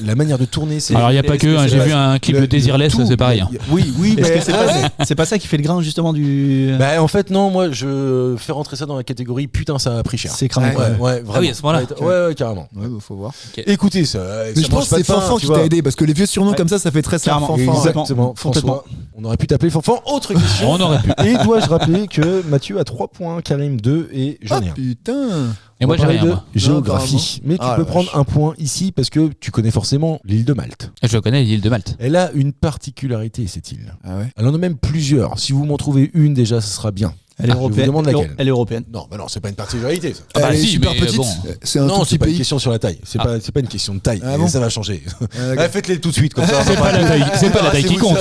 la manière de tourner. C'est Alors, il n'y a pas que, hein, j'ai vu un clip de Désirless, tout, c'est pareil. hein. Oui, Est-ce mais que c'est pas ça qui fait le grain justement du. bah, en fait, non, moi je fais rentrer ça dans la catégorie putain, ça a pris cher. C'est cramé. Ouais, ouais, vraiment. Ah oui, à ce moment-là. Ouais, carrément. Ouais, bah, faut voir. Écoutez, ça. Mais je pense que c'est Fanfan qui t'a aidé parce que les vieux surnoms Ouais. comme ça fait très simple. Clairement. Fanfan. Exact. Exactement. Complètement. François, on aurait pu t'appeler Fanfan. Autre question. On aurait pu. Et dois-je rappeler que Mathieu a 3 points, Karim 2 et j'en ai Ah un. putain. Et moi, On va j'ai parler rien. de moi. géographie. Mais tu Ah, peux la prendre vache. un point ici parce que tu connais forcément l'île de Malte. Je connais l'île de Malte. Elle a une particularité, cette île. Ah ouais. Elle en a même plusieurs. Si vous m'en trouvez une déjà, ce sera bien. Elle est Je vous européenne. demande laquelle. Elle est européenne. Non, bah non, c'est pas une particularité. Ça. Ah bah Elle est si, super mais petite. bon. C'est un tout Non, petit c'est pas une pays. question sur la taille. C'est pas une question de taille. Ah bon Ça va changer. Ah, d'accord. Faites-les tout de suite comme ça. C'est pas la taille, c'est pas la taille qui compte.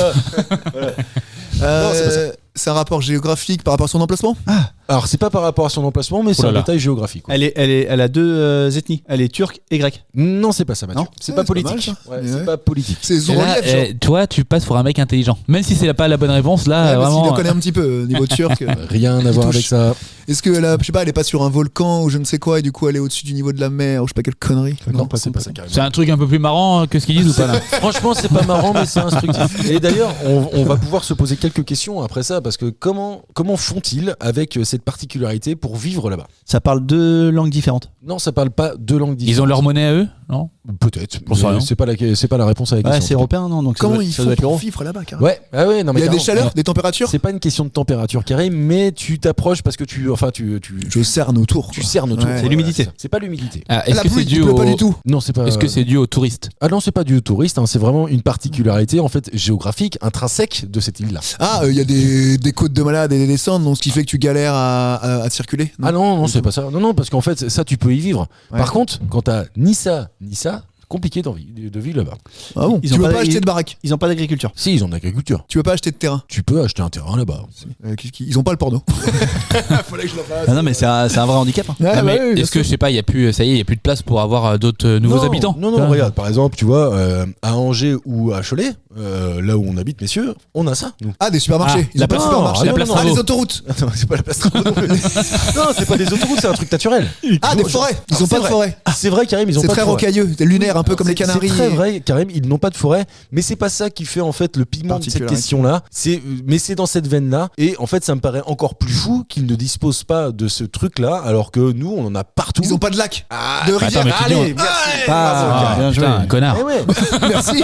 C'est un rapport géographique par rapport à son emplacement. Alors, c'est pas par rapport à son emplacement, mais c'est là un là. détail géographique. quoi. Elle a deux ethnies. Elle est turque et grecque. Non, c'est pas ça, Mathieu. Non C'est Ouais, pas c'est pas politique. mal, ça. Ouais, Mais c'est ouais. pas politique. C'est Et là, Zoroliev, genre. toi, tu passes pour un mec intelligent. Même si c'est pas la bonne réponse, là, Ouais, mais s'il vraiment. la connaît un petit peu niveau turc. Rien à voir touche. avec ça. Est-ce qu'elle a, je sais pas, elle est pas sur un volcan ou je ne sais quoi et du coup elle est au-dessus du niveau de la mer ou je sais pas quelle connerie. Non, c'est pas ça carrément. C'est un truc un peu plus marrant que ce qu'ils disent ou pas là? Franchement, c'est pas marrant, mais c'est instructif. Et d'ailleurs, on va pouvoir se poser quelques questions après ça, parce que comment font-ils avec cette particularité pour vivre là-bas? Ça parle deux langues différentes. Non, ça parle pas deux langues différentes. Ils ont leur monnaie à eux? Non? Peut-être. J'en sais mais rien. c'est pas la réponse à la Ouais, question. c'est européen, non? Donc ça Comment doit- ils ça font doit être pour l'euro. vivre là-bas carrément? Ouais, ah ouais, non, mais Il y a des carrément. chaleurs, des températures. C'est pas une question de température carrée, mais tu t'approches parce que tu Je cerne autour. tu quoi. cernes autour. Ouais. C'est l'humidité. C'est pas l'humidité. Ah, La est-ce que pluie, c'est dû il pleut pas au. du tout. Non, c'est pas. Est-ce que c'est dû aux touristes? Ah non, c'est pas dû aux touristes, hein, c'est vraiment une particularité en fait géographique intrinsèque de cette île-là. Ah, il y a des côtes de malades et des descentes, donc ce qui fait que tu galères à circuler. Ah non, c'est pas ça. Non, parce qu'en fait, ça, tu peux y vivre. Ouais. Par contre, quand t'as ni ça, compliqué de vivre là-bas. Ah bon. Ils Tu ont veux pas- pas acheter ils- de baraque. Ils ont pas d'agriculture. Si, ils ont de l'agriculture. Tu veux pas acheter de terrain. Tu peux acheter un terrain là-bas. Ils ont pas le porno. Fallait que je le fasse. Ah non, mais c'est un vrai handicap. hein. Ouais, Non, mais ouais, bien est-ce que, sûr. je sais pas, il y a plus, ça y est, il y a plus de place pour avoir d'autres nouveaux Non, habitants? Non, regarde, par exemple, tu vois, à Angers ou à Cholet, là où on habite, messieurs, on a ça, nous. Ah, des supermarchés. Ah, Ils la ont pas de place- supermarchés. la place Ah, Travaux. les autoroutes. Non, c'est pas la place Travaux non plus. Non, c'est pas des autoroutes, c'est un truc naturel. Ah, des forêts. Ils ont pas de forêt. C'est vrai, Karim, ils ont C'est pas très de forêt. rocailleux, c'est lunaire, un peu comme les Canaries. C'est très vrai, Karim, ils n'ont pas de forêt, mais c'est pas ça qui fait en fait le piment de cette Particularité. question-là. Mais c'est dans cette veine-là, et en fait, ça me paraît encore plus fou qu'ils ne disposent pas de ce truc-là, alors que nous, on en a partout. Ils ont pas de lac, de attends, rivière. mais tu dis, Allez, on- merci. Ah, bien joué. putain, un connard. Eh ouais, Merci.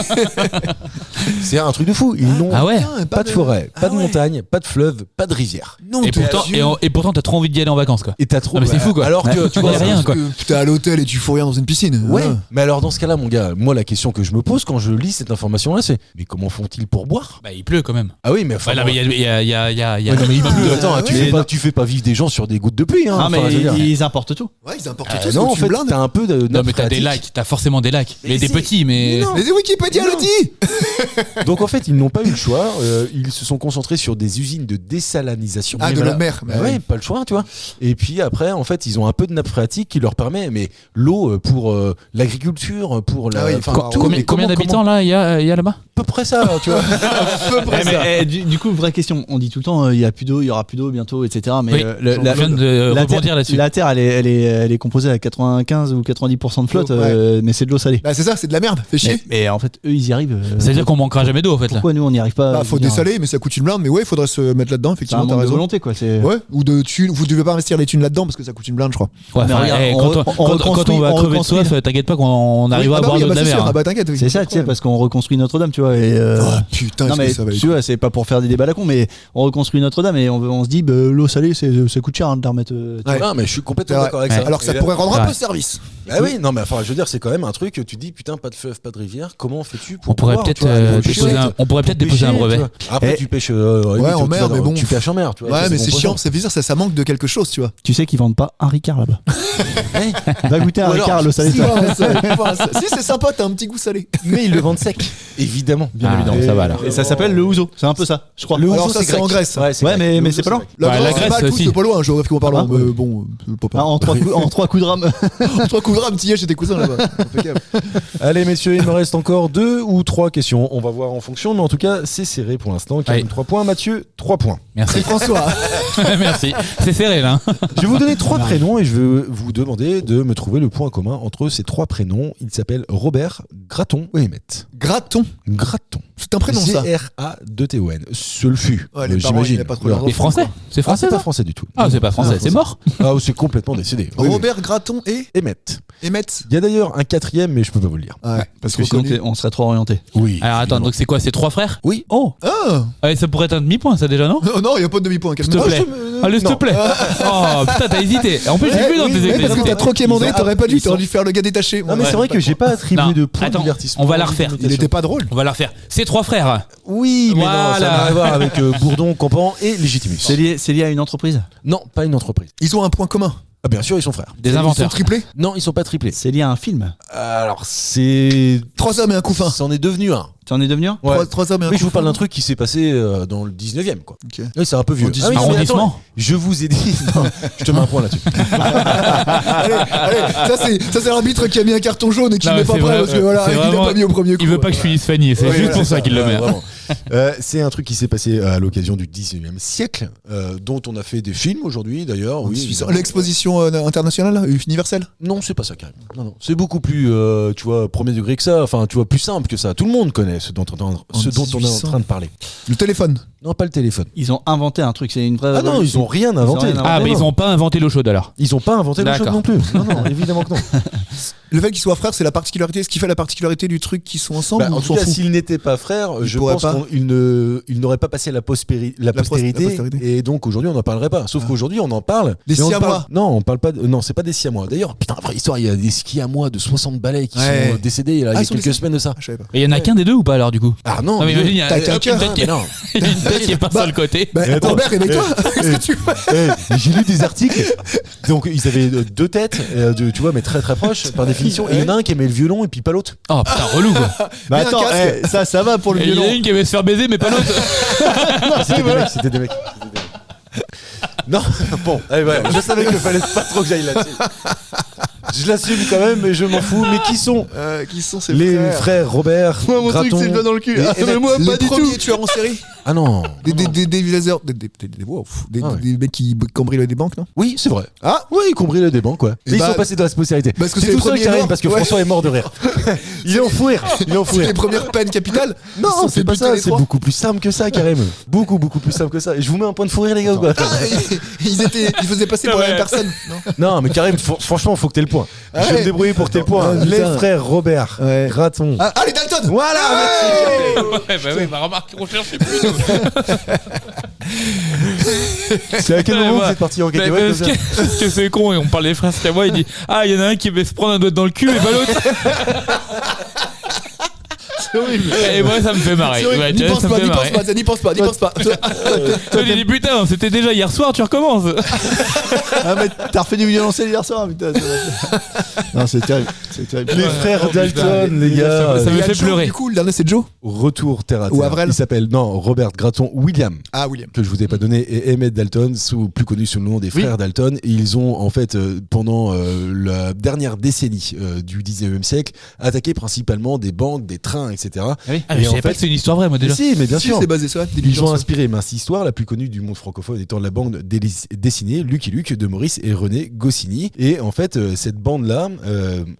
c'est un truc de fou. Ils n'ont Ah ouais? Putain, pas de forêt, pas de ouais. montagne, pas de fleuve, pas de rivière. Non, Et pourtant, t'as trop envie d'y aller en vacances, quoi. Et t'as trop. Non, mais c'est fou, quoi. Alors que tu Ouais, vois y a rien, quoi. T'es à l'hôtel et tu fous rien dans une piscine. Ouais, Ah. mais alors dans ce cas-là, mon gars, moi la question que je me pose quand je lis cette information-là, c'est mais comment font-ils pour boire? Bah, il pleut quand même. Ah oui, mais enfin. Ouais, non, mais il y a. Ouais, non, mais il pleut. Attends, Ah, tu ouais. fais pas vivre des gens sur des gouttes de pluie. Hein, Ah, enfin, mais je veux dire. ils importent tout. Ouais, ils importent Euh, tout. non, en tu fait, blindes. t'as un peu de. Non, nappe mais t'as des phréatique. lacs, t'as forcément des lacs. Mais des c'est- petits, mais. Mais c'est Wikipédia le dit. Donc en fait, ils n'ont pas eu le choix. Ils se sont concentrés sur des usines de désalanisation. Ah, Mais de voilà. la mer. Bah ouais, pas le choix, tu vois. Et puis après, en fait, ils ont un peu de nappe phréatique qui leur permet, mais l'eau pour l'agriculture, pour la. Ah oui, enfin, co- tout. Combien, Mais combien comment- d'habitants là il y a là-bas? À peu près ça, tu vois. À peu près Eh, mais, ça. du coup, vraie question. On dit tout le temps, il y a plus d'eau, il y aura plus d'eau bientôt, etc. Mais Oui, la, je viens de la rebondir terre, là-dessus. la terre, elle est composée à 95 ou 90% de flotte, Ouais. mais c'est de l'eau salée. Bah c'est ça, c'est de la merde. Fais chier. Mais en fait, eux, ils y arrivent. C'est-à-dire qu'on manquera jamais d'eau, en fait, là. Pourquoi nous, on n'y arrive pas? Bah faut je veux dire, dessaler, mais ça coûte une blinde. Mais ouais, il faudrait se mettre là-dedans. C'est un Effectivement, t'as manque de raison. volonté, quoi. C'est... Ouais, ou de thunes. Vous devez pas investir les thunes là-dedans parce que ça coûte une blinde, je crois. Ouais, Mais enfin, regarde, eh, on quand re- on quand reconstruit- on va on crever de reconstruit. soif, t'inquiète pas qu'on arrivera à Ah bah boire oui, de bah la c'est mer. sûr. hein. Ah bah t'inquiète. oui, C'est pas ça, de tu sais, problème. parce qu'on reconstruit Notre-Dame, tu vois. Et, Ah putain, non, est-ce mais que ça va tu être. vois, c'est pas pour faire des débats à la con, mais on reconstruit Notre-Dame et on se dit, bah, l'eau salée, ça coûte cher hein, de la remettre. Tu Ouais. vois. Non, mais je suis complètement C'est vrai. d'accord avec Ouais. ça. Alors que ça Et là- pourrait rendre un Ouais. peu service. Ah oui, non, mais enfin, je veux dire, c'est quand même un truc. Tu dis, putain, pas de fleuve, pas de rivière. Comment fais-tu pour On pourrait boire, peut-être tu vois, on pourrait peut-être déposer un brevet. Après, tu pêches en mer, mais bon. Tu pêches en mer, tu vois. Ouais, mais c'est bon chiant, poisson. ça veut dire ça manque de quelque chose, tu vois. Tu sais qu'ils vendent pas un Ricard là-bas. Va goûter un Ou alors, Ricard, le salé. Si, c'est sympa, t'as un petit goût salé. Mais ils le vendent sec, évidemment. Bien évidemment, ça va alors. Et ça s'appelle le ouzo. C'est un peu ça, je crois. Le Alors ouzo, ça, c'est grec. en Grèce. Ouais, mais c'est pas loin. La Ouais, Grèce, la c'est Grèce pas aussi. c'est pas loin, géographiquement parlant. Ah, Mais bon, pas En 3 coups de rame. 3 coups de rame, t'y es chez tes cousins là-bas. Impeccable. Allez, messieurs, il me reste encore 2 ou 3 questions. On va voir en fonction, mais en tout cas, c'est serré pour l'instant. Karim, Ouais. 3 points. Mathieu, 3 points. Merci. François. Merci. C'est serré là. Je vais vous donner 3 prénoms et je vais vous demander de me trouver le point commun entre ces 3 prénoms. Il s'appelle Robert, Graton ou Emmett. Graton. Graton. C'est un prénom ça. G-R-A-2-T-O-N. Ce le fut. Ouais, les parents, j'imagine. il a pas trop Voilà. leur Et français. C'est Ah, français c'est pas ça français du tout. Ah, c'est pas français. Ah, C'est mort. Ah, c'est complètement décédé. Oui, oui. Robert Graton et Emmett. Emmett. Il y a d'ailleurs un 4e, mais je peux pas vous le dire. Ouais, Parce que sinon, on serait trop orienté. Oui. Alors attends, donc c'est quoi? C'est 3 frères? Oui. Oh. Ah Ouais, ça pourrait être un demi-point ça déjà, non? non, il y a pas de demi-point. S'il te plaît. Allez, s'il te plaît. Oh putain, t'as hésité. En plus, j'ai vu dans tes parce que extraits. t'as trop quémandé, Ils ont- t'aurais pas dû, ils t'aurais sont- dû faire le gars détaché. Non, mais Ouais. c'est vrai que j'ai pas attribué Non, de point de attends, divertissement. on va la refaire. Il était pas drôle. On va la refaire. C'est 3 frères. Oui, mais non, ça Voilà. n'a rien à voir avec Bourdon, Campan et Légitimus. C'est lié à une entreprise. Non, pas une entreprise. Ils ont un point commun. Ah, bien sûr, ils sont frères. Des Ils sont inventeurs. triplés. Non, ils sont pas triplés. C'est lié à un film. Alors, c'est. 3 hommes et un couffin. C'en est devenu un. Tu en es devenu un? Ouais. 3 hommes et un Oui, je vous couffin. parle d'un truc qui s'est passé dans le 19e, quoi. Ok. Oui, c'est un peu vieux. Au 18e. non, mais Arrondissement. attends, je vous ai dit. Non, je te mets un point là-dessus. Allez, ça c'est l'arbitre qui a mis un carton jaune et qui Non, ne met mais pas c'est prêt vrai, parce que voilà, c'est il a vraiment- pas mis au premier coup. Il veut pas que je finisse Fanny. C'est Ouais, juste voilà, pour ça qu'il le met. Vraiment. C'est un truc qui s'est passé à l'occasion du 19e siècle, dont on a fait des films aujourd'hui d'ailleurs. Oui, évidemment. L'exposition internationale, universelle. Non, c'est pas ça, Karim. Non. C'est beaucoup plus, tu vois, premier degré que ça. Enfin, tu vois, plus simple que ça. Tout le monde connaît ce dont on est en 1800. train de parler. Le téléphone. Non, pas le téléphone. Ils ont inventé un truc. C'est une vraie. Ah non, ils ont rien inventé. rien inventé. Ah, mais ils ont pas inventé l'eau chaude alors. Ils ont pas inventé le chose D'accord. non plus. Non, évidemment que non. Le fait qu'ils soient frères, c'est la particularité. Ce qui fait la particularité du truc qu'ils sont ensemble. Bah, ou en on tout s'en cas, fout s'ils n'étaient pas frères, Ils je pourraient pense pas. qu'ils n'auraient pas passé la postérité. postérité. Et donc aujourd'hui, on n'en parlerait pas. Sauf qu'aujourd'hui, on en parle. Des mais on Siamois. parle- Non, on parle pas. Non, c'est pas des Siamois. D'ailleurs, putain, vraie histoire, il y a des Siamois de 60 balais qui Ouais. sont décédés là, il y a ils sont quelques décédés. semaines de ça. Ah, je savais pas. Et il y en a qu'un des deux ou pas alors du coup? Ah non, Non, mais imagine, il y a T'as qu'un une cœur, tête qui est- non. il y a une tête qui est pas sur le côté. Bah, attends. Robert, réveille-toi. Qu'est-ce que tu fais J'ai lu des articles. Donc ils avaient 2 têtes, tu vois, mais très très proches par définition. Et il y en a un qui aimait le violon et puis pas l'autre. Oh putain, relou quoi. Bah Mets un attends, casque. ça va pour le Et il y en a violon. une qui aimait se faire baiser, mais pas l'autre. C'était des mecs. Non, bon, allez, voilà. Je savais qu'il fallait pas trop que j'aille là-dessus. Je l'assume quand même, mais je m'en fous. Mais qui sont Qui sont ces les frères frères Robert, Moi, mon truc, Graton c'est le doigt dans le cul. Et- Ah, et mais moi, les pas du tout. premiers tueurs en série. Ah non. Des viseurs. Ah ouais. Des mecs qui cambriolent des banques, non? Oui, c'est vrai. Ah Oui, y compris les bancs, quoi. Et Mais ils bah- sont passés dans la postérité. parce que c'est c'est tout les ça premiers qui arrive morts. parce que Ouais. François est mort de rire. Il est en fou rire. Il est en fou C'est rire. les premières peines capitales. Ils Non, sont c'est pas butés ça. les C'est trois. beaucoup plus simple que ça, carrément. Beaucoup plus simple que ça. Et je vous mets un point de fou rire, les gars, ou quoi? Ils faisaient passer pour la même personne. Non. Non, mais carrément, franchement, faut que t'aies le point. Ah Je vais ouais. me débrouiller pour que t'aies le point. Ah, Les putain. frères Robert, Ouais. Graton. Ah, les Dalton. Voilà, merci. Ouais, bah oui, bah remarque, on cherche plus. nous. C'est à quel moment Ouais, vous êtes parti en Mais cacahuète comme ça parce que c'est con et on parle des frères Siamois, il dit ah il y en a un qui veut se prendre un doigt dans le cul et pas l'autre. C'est horrible. Et moi ça me fait marrer. C'est horrible. Ouais, N'y tu vois, pense ça me pas, fait n'y pense marrer. pas, n'y pense pas, n'y pense pas. Toi j'ai dit putain c'était déjà hier soir tu recommences. Ah, mais t'as refait du violoncelle hier soir, putain. Non, c'est terrible. C'est terrible. Les Ouais. frères Oh, putain. Dalton, les gars. Ça me Il y a fait Joe, pleurer. Du coup, le dernier c'est Joe. Retour terre à Ou terre. Avril. Il s'appelle, non, Robert Graton William, Ah, William. que je vous ai pas donné, et Emmett Dalton, plus connu sous le nom des frères Dalton. Et ils ont, en fait, pendant la dernière décennie du 19e siècle, attaqué principalement des banques, des trains, etc. Ah oui. Et Je en savais pas fait- que c'est une histoire vraie moi déjà. Si, mais bien Si, sûr. c'est basé sur la Ils ont diligence. inspiré Mince Histoire, la plus connue du monde francophone étant la bande dessinée Lucky Luke de Maurice et René Goscinny. Et en fait, cette bande-là,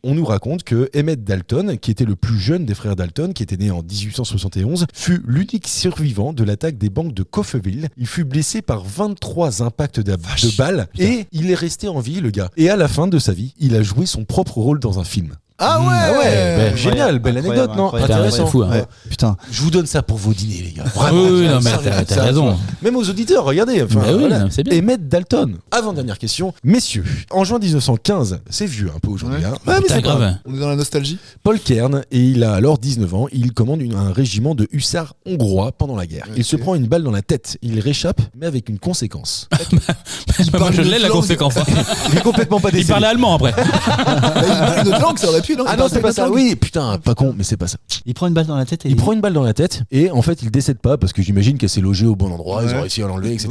on nous raconte que Emmett Dalton, qui était le plus jeune des frères Dalton, qui était né en 1871, fut l'unique survivant de l'attaque des banques de Coffeville. Il fut blessé par 23 impacts de balles et il est resté en vie, le gars. Et à la fin de sa vie, il a joué son propre rôle dans un film. Ah ouais, Génial, belle anecdote, non? Incroyable. Intéressant. C'est fou, hein. Ouais, putain. Je vous donne ça pour vos dîners, les gars. Oui, Vraiment, oui, non, mais ça, t'as ça, raison. Même aux auditeurs, regardez. Enfin, Bah oui, voilà. non, c'est bien. Emmett Dalton. Avant-dernière question. Messieurs, en juin 1915, c'est vieux un peu aujourd'hui. Ouais. Hein. Ouais, mais Putain, c'est pas grave. On est dans la nostalgie. Paul Kern, et il a alors 19 ans, il commande un régiment de hussards hongrois pendant la guerre. Il se prend une balle dans la tête, il réchappe, mais avec une conséquence. Moi, je une l'ai, autre la langue. conséquence. Il est complètement pas Il décédé. parlait allemand après. Une autre langue, ça aurait pu, non? Ah Il non, parle c'est pas une ça. autre langue. Oui, putain, pas con, mais c'est pas ça. Il prend une balle dans la tête et Il prend une balle dans la tête et en fait il décède pas parce que j'imagine qu'elle s'est logée au bon endroit, ils Ouais. ont réussi à l'enlever, etc.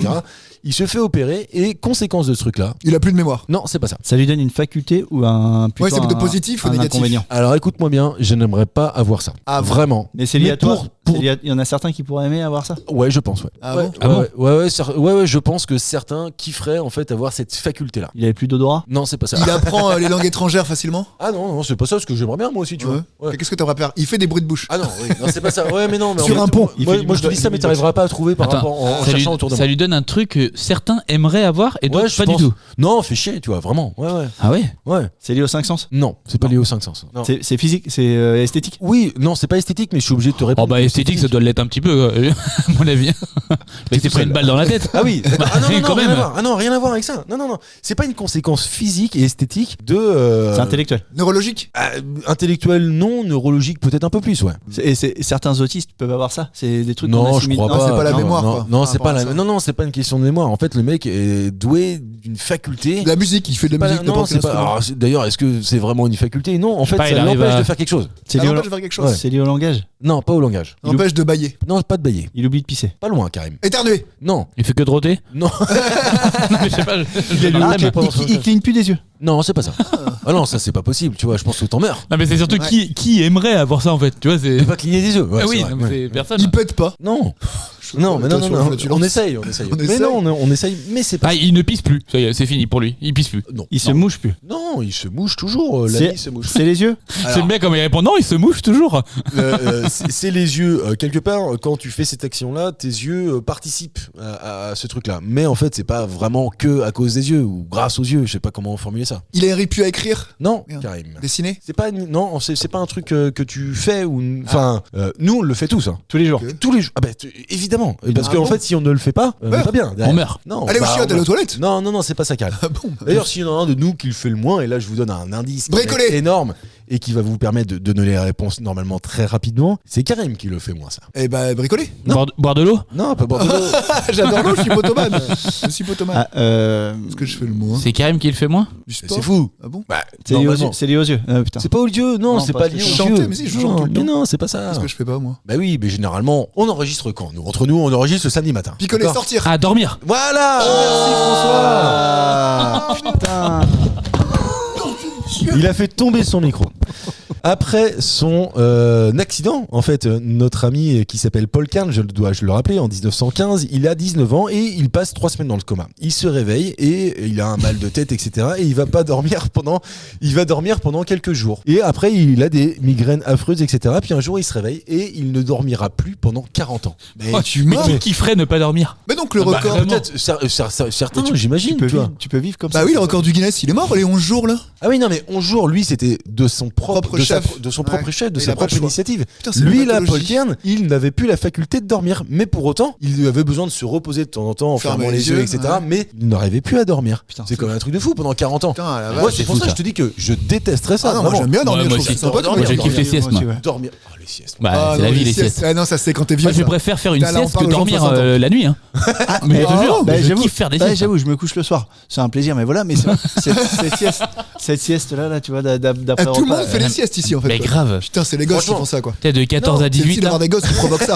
Il se fait opérer et conséquence de ce truc là. Il a plus de mémoire. Non, c'est pas ça. Ça lui donne une faculté ou un plutôt Ouais, c'est plutôt un- positif ou un négatif? inconvénient. Alors écoute-moi bien, je n'aimerais pas avoir ça. Ah bon? Vraiment. Mais c'est lié à toi. pour- C'est lié à- Il y en a certains qui pourraient aimer avoir ça. Ouais, je pense, ouais. Ah ouais, bon Ah bon ouais, je pense que certains kifferaient en fait avoir cette faculté là. Il avait plus d'odorat. Non, c'est pas ça. Il apprend les langues étrangères facilement? Ah non, c'est pas ça, parce que j'aimerais bien moi aussi, tu Ouais. vois. Ouais. Qu'est-ce que t'aimerais faire? Il fait des bruits de bouche. Ah non, oui, non, c'est pas ça. Ouais, mais non, mais en Sur fait, un pont. Il Moi, fait du moi, je te dis ça, mais t'arriveras pas à trouver par Attends, rapport en ça, lui, cherchant autour de ça moi. lui donne un truc que certains aimeraient avoir et d'autres Ouais, je pas pense. du tout. Non, fais chier, tu vois, vraiment. Ouais. Ah ouais. C'est lié aux 5 sens. Non, c'est pas lié aux 5 sens. Non. C'est physique, c'est esthétique. Oui, non, c'est pas esthétique, mais je suis obligé de te Oh répondre. bah que c'est esthétique, ça physique. doit l'être un petit peu, à mon avis. Mais tout t'es pris seul. une balle dans la tête. Ah oui, ah non, non, Quand non, rien même. à voir. Ah non, rien à voir avec ça. Non. C'est pas une conséquence physique et esthétique de. C'est intellectuel. Neurologique? Intellectuel, non, neurologique, peut-être un peu plus, ouais. Et certains autistes peuvent avoir ça. C'est des trucs. qu'on Non, je assimile- crois non, pas. c'est pas la mémoire, Non, quoi, non, par c'est pas rapport à la. ça. Non, c'est pas une question de mémoire. En fait, le mec est doué d'une faculté. De la musique, il fait de la Pas- musique. non, n'importe c'est quel pas. instrument. alors, d'ailleurs, est-ce que c'est vraiment une faculté? Non, en Je sais fait, pas, il ça arrive l'empêche à- de faire quelque chose. C'est Ça lié, n'empêche de faire quelque chose. Ouais. c'est lié au langage. Non, pas au langage. Ça n'empêche de bailler. Non, pas de bailler. Il oublie de pisser. Pas loin, Karim. Éternuer. Non, Il fait que de rôter. non, Non, mais je sais pas. Il est Non, lourd, mais- mais pendant son- Il cligne plus des yeux. non, c'est pas ça. Ah non, ça c'est pas possible. Tu vois, je pense que t'en meurs. Non mais c'est surtout Ouais. qui aimerait avoir ça en fait. Tu vois c'est. Tu pas cligner des yeux. Ouais, Ah c'est oui, vrai, non, mais ouais. c'est personne. Il pète pas. Non. Non, mais non, Toi, non, sur non. le flatulence. On essaye. On Mais essaye. non, on essaye, mais c'est pas. Ah, il ne pisse plus. Ça y est, c'est fini pour lui. Il pisse plus. Non. Il se mouche plus. Non, il se mouche toujours. La C'est nuit se mouche. c'est les yeux. C'est le mec comme il répond non, il se mouche toujours. C'est les yeux. Quelque part, quand tu fais cette action-là, tes yeux participent à ce truc-là. Mais en fait, c'est pas vraiment que à cause des yeux ou grâce aux yeux. Je sais pas comment formuler ça. Il arrive plus à écrire. Non, Merde. Karim. Dessiner. C'est pas non, c'est pas un truc que tu fais ou enfin nous on le fait tous hein. Tous les jours. Ok. Tous les jours. Ah bah évidemment parce Ah qu'en bon fait si on ne le fait pas, on Ouais. va pas bien. On meurt. Non. Allez, bah, au chiottes, on allez aux meurt. toilettes. Non, c'est pas ça Karim. Ah bon? D'ailleurs, s'il y en a un de nous qui le fait le moins, et là je vous donne un indice qui va Bricoler. être énorme et qui va vous permettre de donner les réponses normalement très rapidement, c'est Karim qui le fait moins ça. Eh bah, bricoler. Boire de l'eau. Non, pas Bordeaux. J'adore l'eau, je suis potomane. Je suis potomane. Ah, Est-ce que je fais le moins? C'est Karim qui le fait moins. Du sport. C'est fou. Ah bon? Bah, c'est lié aux normalement. yeux. C'est lié aux yeux. Ah, putain. C'est pas aux yeux, non, Non, c'est parce pas que lié je aux chantais, yeux. mais si, je Non, chante tout le mais temps. non, c'est pas ça. Qu'est-ce que je fais pas, moi? Bah oui, mais généralement, on enregistre quand nous entre nous, on enregistre le samedi matin. Picoler, D'accord sortir. Ah, dormir. Voilà. Merci François. Ah, putain. Il a fait tomber son micro. Après son accident, en fait, notre ami qui s'appelle Paul Kern, je le rappeler, en 1915, il a 19 ans et il passe 3 semaines dans le coma. Il se réveille et il a un mal de tête, etc. Et il va dormir pendant quelques jours. Et après, il a des migraines affreuses, etc. Puis un jour, il se réveille et il ne dormira plus pendant 40 ans. Mais Oh, tu mais mens. qui ferait ne pas dormir? Mais donc, le Bah, record. vraiment. Peut-être certains, j'imagine. Tu peux tu vois. vivre, tu peux vivre comme ça. Bah oui, le record du Guinness, il est mort, les 11 jours, là. Ah oui, non, mais 11 jours, lui, c'était de son propre chef. de son propre Ouais. chef, de Il sa a pas le propre choix. initiative. Putain, c'est Lui, une là, Paul pathologie. Kern, il n'avait plus la faculté de dormir. Mais pour autant, il avait besoin de se reposer de temps en temps en Fermer fermant les les yeux, yeux, etc. ouais. Mais il n'arrivait plus à dormir. Putain, C'est quand même un truc de fou pendant 40 ans. Putain, la Moi, vache. c'est pour ça que je te dis que je détesterais ça. Ah non, moi vraiment. j'aime bien dormir, Ouais, je moi trouve ça aussi. sympa de Dormir, dormir. Moi, je kiffe les siestes, moi. Ouais. Dormir. Oh, les siestes. Bah, Ah c'est non, la vie, les siestes. Ah non, ça c'est quand t'es vieux. Moi, je ça. préfère faire une Là, on sieste parle que aux gens de dormir 60 ans. la nuit. Hein. Mais je te jure, Bah, je j'avoue, kiffe faire des bah, siestes. j'avoue, je me couche le soir. C'est un plaisir, mais voilà. Mais c'est vrai, cette sieste là, tu vois, Ah, d'après tout le repas. monde fait les siestes ici en fait. Mais quoi. grave. Putain, c'est les gosses qui Franchement. font ça quoi. T'es de 14 à C'est 18 aussi d'avoir là. des gosses qui provoquent ça.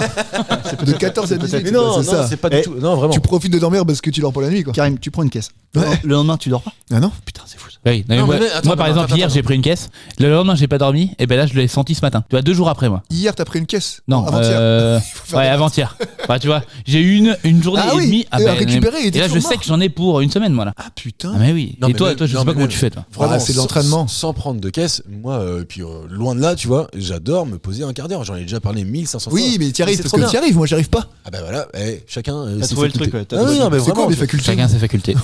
De 14 à 18. Mais non, c'est ça. non, c'est pas du Eh, tout. Non, vraiment. Tu profites de dormir parce que tu dors pas la nuit quoi. Karim, tu prends une caisse. Ouais. Le lendemain, tu dors pas. Ah non? Putain, c'est fou. Oui, non, mais Non, moi, mais attends, moi, par attends, exemple, hier, attends. j'ai pris une caisse. Le lendemain, j'ai pas dormi. Et ben là, je l'ai senti ce matin. Tu vois, 2 jours après moi. Hier t'as pris une caisse. Non, Avant-hier. faire ouais, des avant-hier. Bah, tu vois, j'ai eu une journée Ah et oui, demie et à récupérer, il et était là, je toujours sais mort. que j'en ai pour une semaine, moi là. Ah putain. Ah, mais oui. Non, Et mais toi, même- je sais non, pas mais comment même- tu fais, toi. Vraiment, Ah, c'est de sans- l'entraînement. Sans prendre de caisse, moi, puis loin de là, tu vois, j'adore me poser un quart d'heure. J'en ai déjà parlé 1500 fois. Oui, mais t'y arrives C'est parce trop que bien. t'y arrives, moi j'y arrive pas. Ah bah voilà, chacun. T'as ses trouvé le facultés. truc, ouais, t'as Ah oui, trouvé non, mais C'est quoi vraiment. mes facultés? Chacun ses facultés.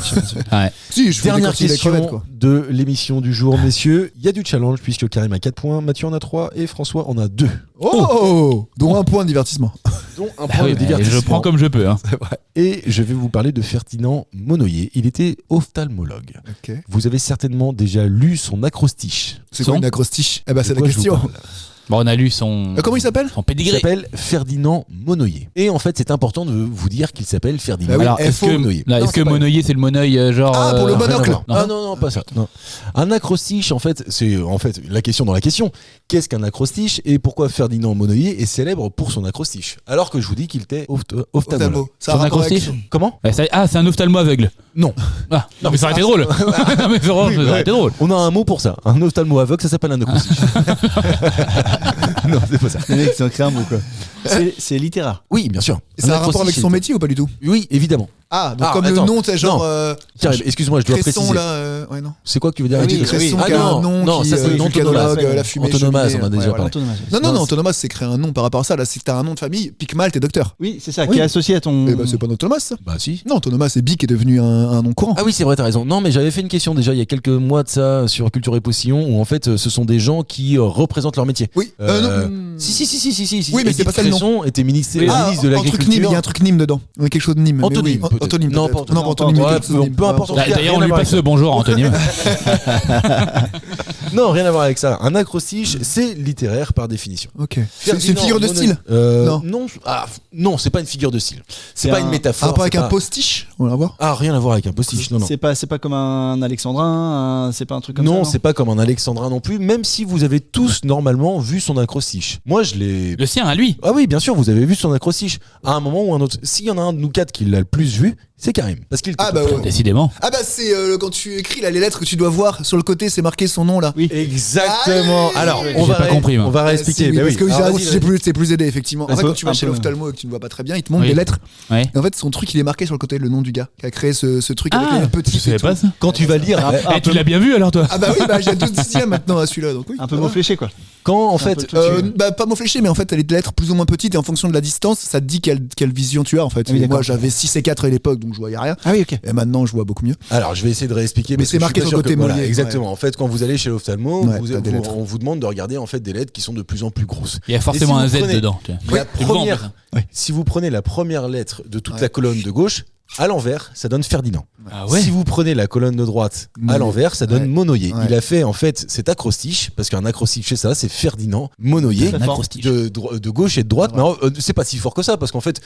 Ouais. Si, je Dernière des crevettes, question quoi. de l'émission du jour, messieurs. Il y a du challenge puisque Karim a 4 points, Mathieu en a 3 et François en a 2. Oh, dont un point de divertissement. Dont un Bah point oui, de mais divertissement. je prends comme je peux. Hein. Et je vais vous parler de Ferdinand Monnoyer. Il était ophtalmologue. Ok. Vous avez certainement déjà lu son acrostiche. C'est quoi Son une acrostiche? Eh ben, c'est De la quoi je vous question. parle Bon, on a lu son Comment il s'appelle? son Il pédigré. s'appelle Ferdinand Monnoyer. Et en fait, c'est important de vous dire qu'il s'appelle Ferdinand Bah oui, Alors, est-ce FO. que, Monnoyer. là, Non, est-ce c'est que pas- Monnoyer, c'est le monoeil genre. Ah, pour le Rien à monocle. voir. Non. Ah non, pas ça. Non. Un acrostiche, en fait, c'est en fait la question dans la question. Qu'est-ce qu'un acrostiche et pourquoi Ferdinand Monnoyer est célèbre pour son acrostiche? Alors que je vous dis qu'il était ophtalmologue. Ophtalmo. Ça a Son rapport avec- acrostiche Comment? Ouais, c'est un ophtalmo aveugle. Non. Ah, non, mais ça aurait été drôle. Non, mais vraiment, Oui, ça aurait ouais. été drôle. On a un mot pour ça. Un ophtalmo aveugle, ça s'appelle un acrostiche. Non, c'est pas ça. Les mecs, ils ont créé un mot, quoi. C'est littéraire. Oui, bien sûr. Et ça a un rapport avec son métier ou pas du tout? Oui, évidemment. Ah, donc Ah, comme attends. le nom, tu sais, genre. Non. Tiens, excuse-moi, je dois Cresson, préciser. là. Ouais, non. C'est quoi que tu veux dire? Ah avec oui, Cresson Cresson Ah qui a non, un nom non, qui, ça c'est vulcanologue, Antonomas. la fumée Antonomas, cheminée, on a déjà ouais, parlé. Non, Antonomas, c'est créer un nom par rapport à ça. Là, c'est que t'as un nom de famille. Picmal, t'es docteur. Oui, c'est ça, Oui. qui est associé à ton. Eh ben, c'est pas Antonomas, ça. Bah si. Non, Antonomas, c'est Bic qui est devenu un nom courant. Ah oui, c'est vrai, t'as raison. Non, mais j'avais fait une question déjà il y a quelques mois de ça sur Culture et Postillon où en fait ce sont des gens qui représentent leur métier. Oui. Non. Si. Oui, mais c'est pas ça le nom. Cresson était ministre, Ah, ministre de en truc Nîmes, il y a l'Agriculture. un truc Nîmes dedans. Il y a quelque chose de Nîmes. mais Antonyme, oui, peut-être. Antonyme. Non, peut-être. pas Non, Antonyme. Antonyme. Ouais, quelque chose de Nîmes. peu importe. Ouais, D'ailleurs, on rien lui à passe voir le bonjour, Anthony. Non, rien à voir avec ça. Un acrostiche, c'est littéraire par définition. Ok. C'est une figure de style. Non. Non. Non, c'est pas une figure de style. C'est pas une Un métaphore. rapport avec c'est un pas- postiche. On va voir. Ah, rien à voir avec un postiche. Non. C'est pas comme un alexandrin, c'est pas un truc comme Non, ça. c'est pas comme un alexandrin non plus, même si vous avez tous normalement vu son acrostiche. Moi, je l'ai. Le sien, à lui. Ah oui, bien sûr, vous avez vu son acrostiche à un moment ou un autre. S'il y en a un de nous quatre qui l'a le plus vu, c'est Karim. Parce qu'il Ah bah ouais. Décidément. Ah bah c'est quand tu écris là, les lettres que tu dois voir sur le côté, c'est marqué son nom là. Oui. Exactement. Ah, Alors, j'ai on va pas compris, moi. On va Si, réexpliquer. oui, Bah parce oui. que Alors, vas-y, c'est plus aidé effectivement. En fait, Un quand tu vas peu, chez ouais. l'ophtalmo et que tu ne vois pas très bien, il te montre Oui. des lettres. Ouais. Et en fait, son truc, il est marqué sur le côté le nom du gars qui a créé ce truc avec Ah, les petits. je savais pas ça. Quand tu vas lire, Eh, tu l'as bien vu alors, toi? Ah bah oui, bah j'ai 12 dixièmes maintenant à celui-là, donc oui. Un peu mot fléché, quoi. quand en C'est un fait, peu le truc. Bah pas mot fléché, mais en fait, t'as les lettres plus ou moins petites et en fonction de la distance, ça te dit quelle vision tu as en fait. Ah oui, Et moi, d'accord. j'avais 6 et 4 à l'époque, donc je voyais rien. Ah oui, ok. Et maintenant, je vois beaucoup mieux. alors je vais essayer de réexpliquer. Mais parce c'est que je marqué suis sur pas le sûr côté que- Molière, exactement. En fait, quand vous allez chez l'ophtalmo, Ouais, t'as des lettres. on vous demande de regarder en fait des lettres qui sont de plus en plus grosses. Il y a forcément Et un si vous Z prenez- dedans. tu vois. La Tu le vends, première, ça. si vous prenez la première lettre de toute Ouais. la colonne de gauche, à l'envers, ça donne Ferdinand. Ah ouais. Si vous prenez la colonne de droite à Monnoyer. l'envers, ça donne Ouais. Monnoyer. Ouais. Il a fait en fait cet acrostiche, parce qu'un acrostiche c'est ça, c'est Ferdinand Monnoyer. Un acrostiche. De gauche et de droite, mais c'est pas si fort que ça, parce qu'en fait,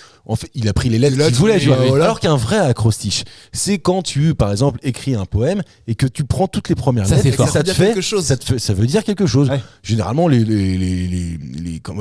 il a pris les lettres Les qu'il lettres, voulait. oui, tu vois. bah voilà. Alors qu'un vrai acrostiche, c'est quand tu, par exemple, écris un poème et que tu prends toutes les premières Ça, lettres c'est et que fort. ça te veut dire fait quelque chose. ça veut dire quelque chose. Ouais. Généralement,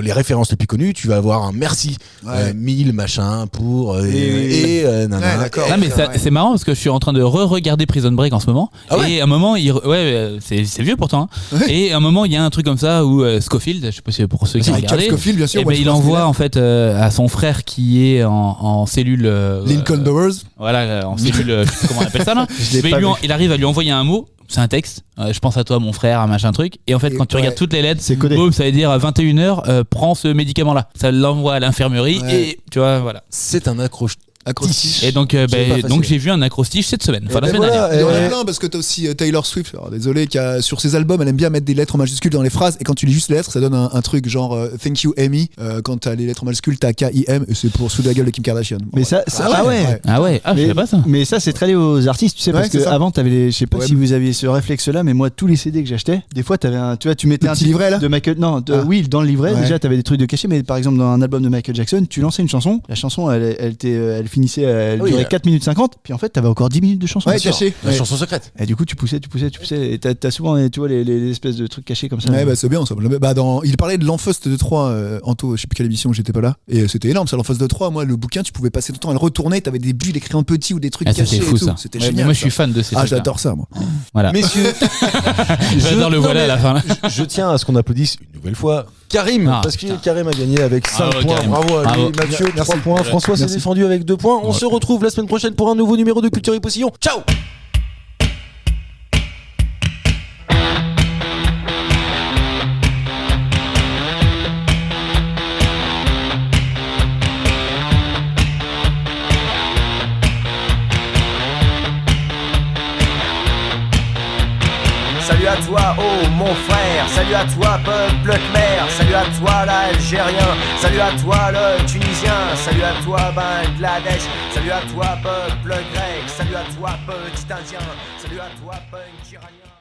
les références les plus connues, tu vas avoir un merci, Ouais. 1000 machin pour nanana. Ouais, d'accord. Non mais Ouais. c'est marrant parce que je suis en train de re-regarder Prison Break en ce moment Ah ouais et à un moment c'est vieux pourtant hein. Ouais. Et à un moment il y a un truc comme ça où Scofield, je sais pas si c'est pour ceux qui ont Avec Cap regardé, Scofield, bien sûr. eh ben, Once il Upon a envoie Time. en fait à son frère qui est en cellule Lincoln Burrows. voilà en cellule je sais plus comment on appelle ça là. l'ai Mais pas vu. il arrive à lui envoyer un mot, c'est un texte, je pense à toi mon frère, un machin truc, et en fait Et quand tu ouais. regardes toutes les lettres, C'est codé. boum, ça veut dire à 21h prends ce médicament là, ça l'envoie à l'infirmerie Ouais. et tu vois voilà. C'est un acrostiche. Acrostiche. Et donc C'est pas facile. donc j'ai vu un acrostiche cette semaine, enfin la ben semaine voilà, dernière. Il y en a Eh, plein parce que t'as aussi Taylor Swift, alors désolé, qui a, sur ses albums, elle aime bien mettre des lettres en majuscules dans les phrases et quand tu lis juste les lettres, ça donne un truc genre Thank you Amy. Quand t'as les lettres en majuscules, t'as K-I-M et c'est pour sous la gueule de Kim Kardashian. Bon, Mais ouais. ça, ah ouais. Ah ouais, ah je Mais- savais pas ça. Mais ça, c'est très lié aux artistes, tu sais, parce Ouais, c'est que ça. avant, t'avais les. Je sais pas Ouais. si vous aviez ce réflexe-là, mais moi, tous les CD que j'achetais, des fois, t'avais un. Tu vois, tu mettais Le un petit titre livret, là de Michael. Non, Ah. oui, dans le livret, Ouais. déjà, t'avais des trucs de cachet, mais par exemple, dans un album de Michael Jackson, tu lançais une chanson, la chanson, elle finissait, elle Oui, durait 4 minutes 50, puis en fait, t'avais encore 10 minutes de chanson. Ouais, Bien sûr. caché. La Ouais. chanson secrète. Et du coup, tu poussais, et t'as souvent, tu vois, les espèces de trucs cachés comme ça. Ouais, bah c'est bien ça. Bah, il parlait de l'Enfust de 3, Anto, je sais plus quelle émission, j'étais pas là. Et c'était énorme, ça, l'Enfust de 3. Moi, le bouquin, tu pouvais passer tout le temps à le retourner, t'avais des bulles écrites en petit ou des trucs Ah ça cachés. c'est fou et tout. ça. C'était Ouais, mais génial. moi je suis ça. fan de ces Ah, trucs-là. j'adore ça, moi. Voilà. Messieurs, J'adore le non, voilà à mais la fin. je tiens à ce qu'on applaudisse une nouvelle fois Karim, Ah, parce que putain. Karim a gagné avec 5 Bravo, points. Karim. Bravo à lui. Bravo. Mathieu, 3 points. Merci. François s'est Merci. défendu avec 2 points. On Ouais. se retrouve la semaine prochaine pour un nouveau numéro de Culture et Postillon. Ciao! salut à toi, oh mon frère, salut à toi, peuple khmer, salut à toi, l'Algérien, salut à toi, le Tunisien, salut à toi, Bangladesh, salut à toi, peuple grec, salut à toi, petit Indien, salut à toi, punk iranien.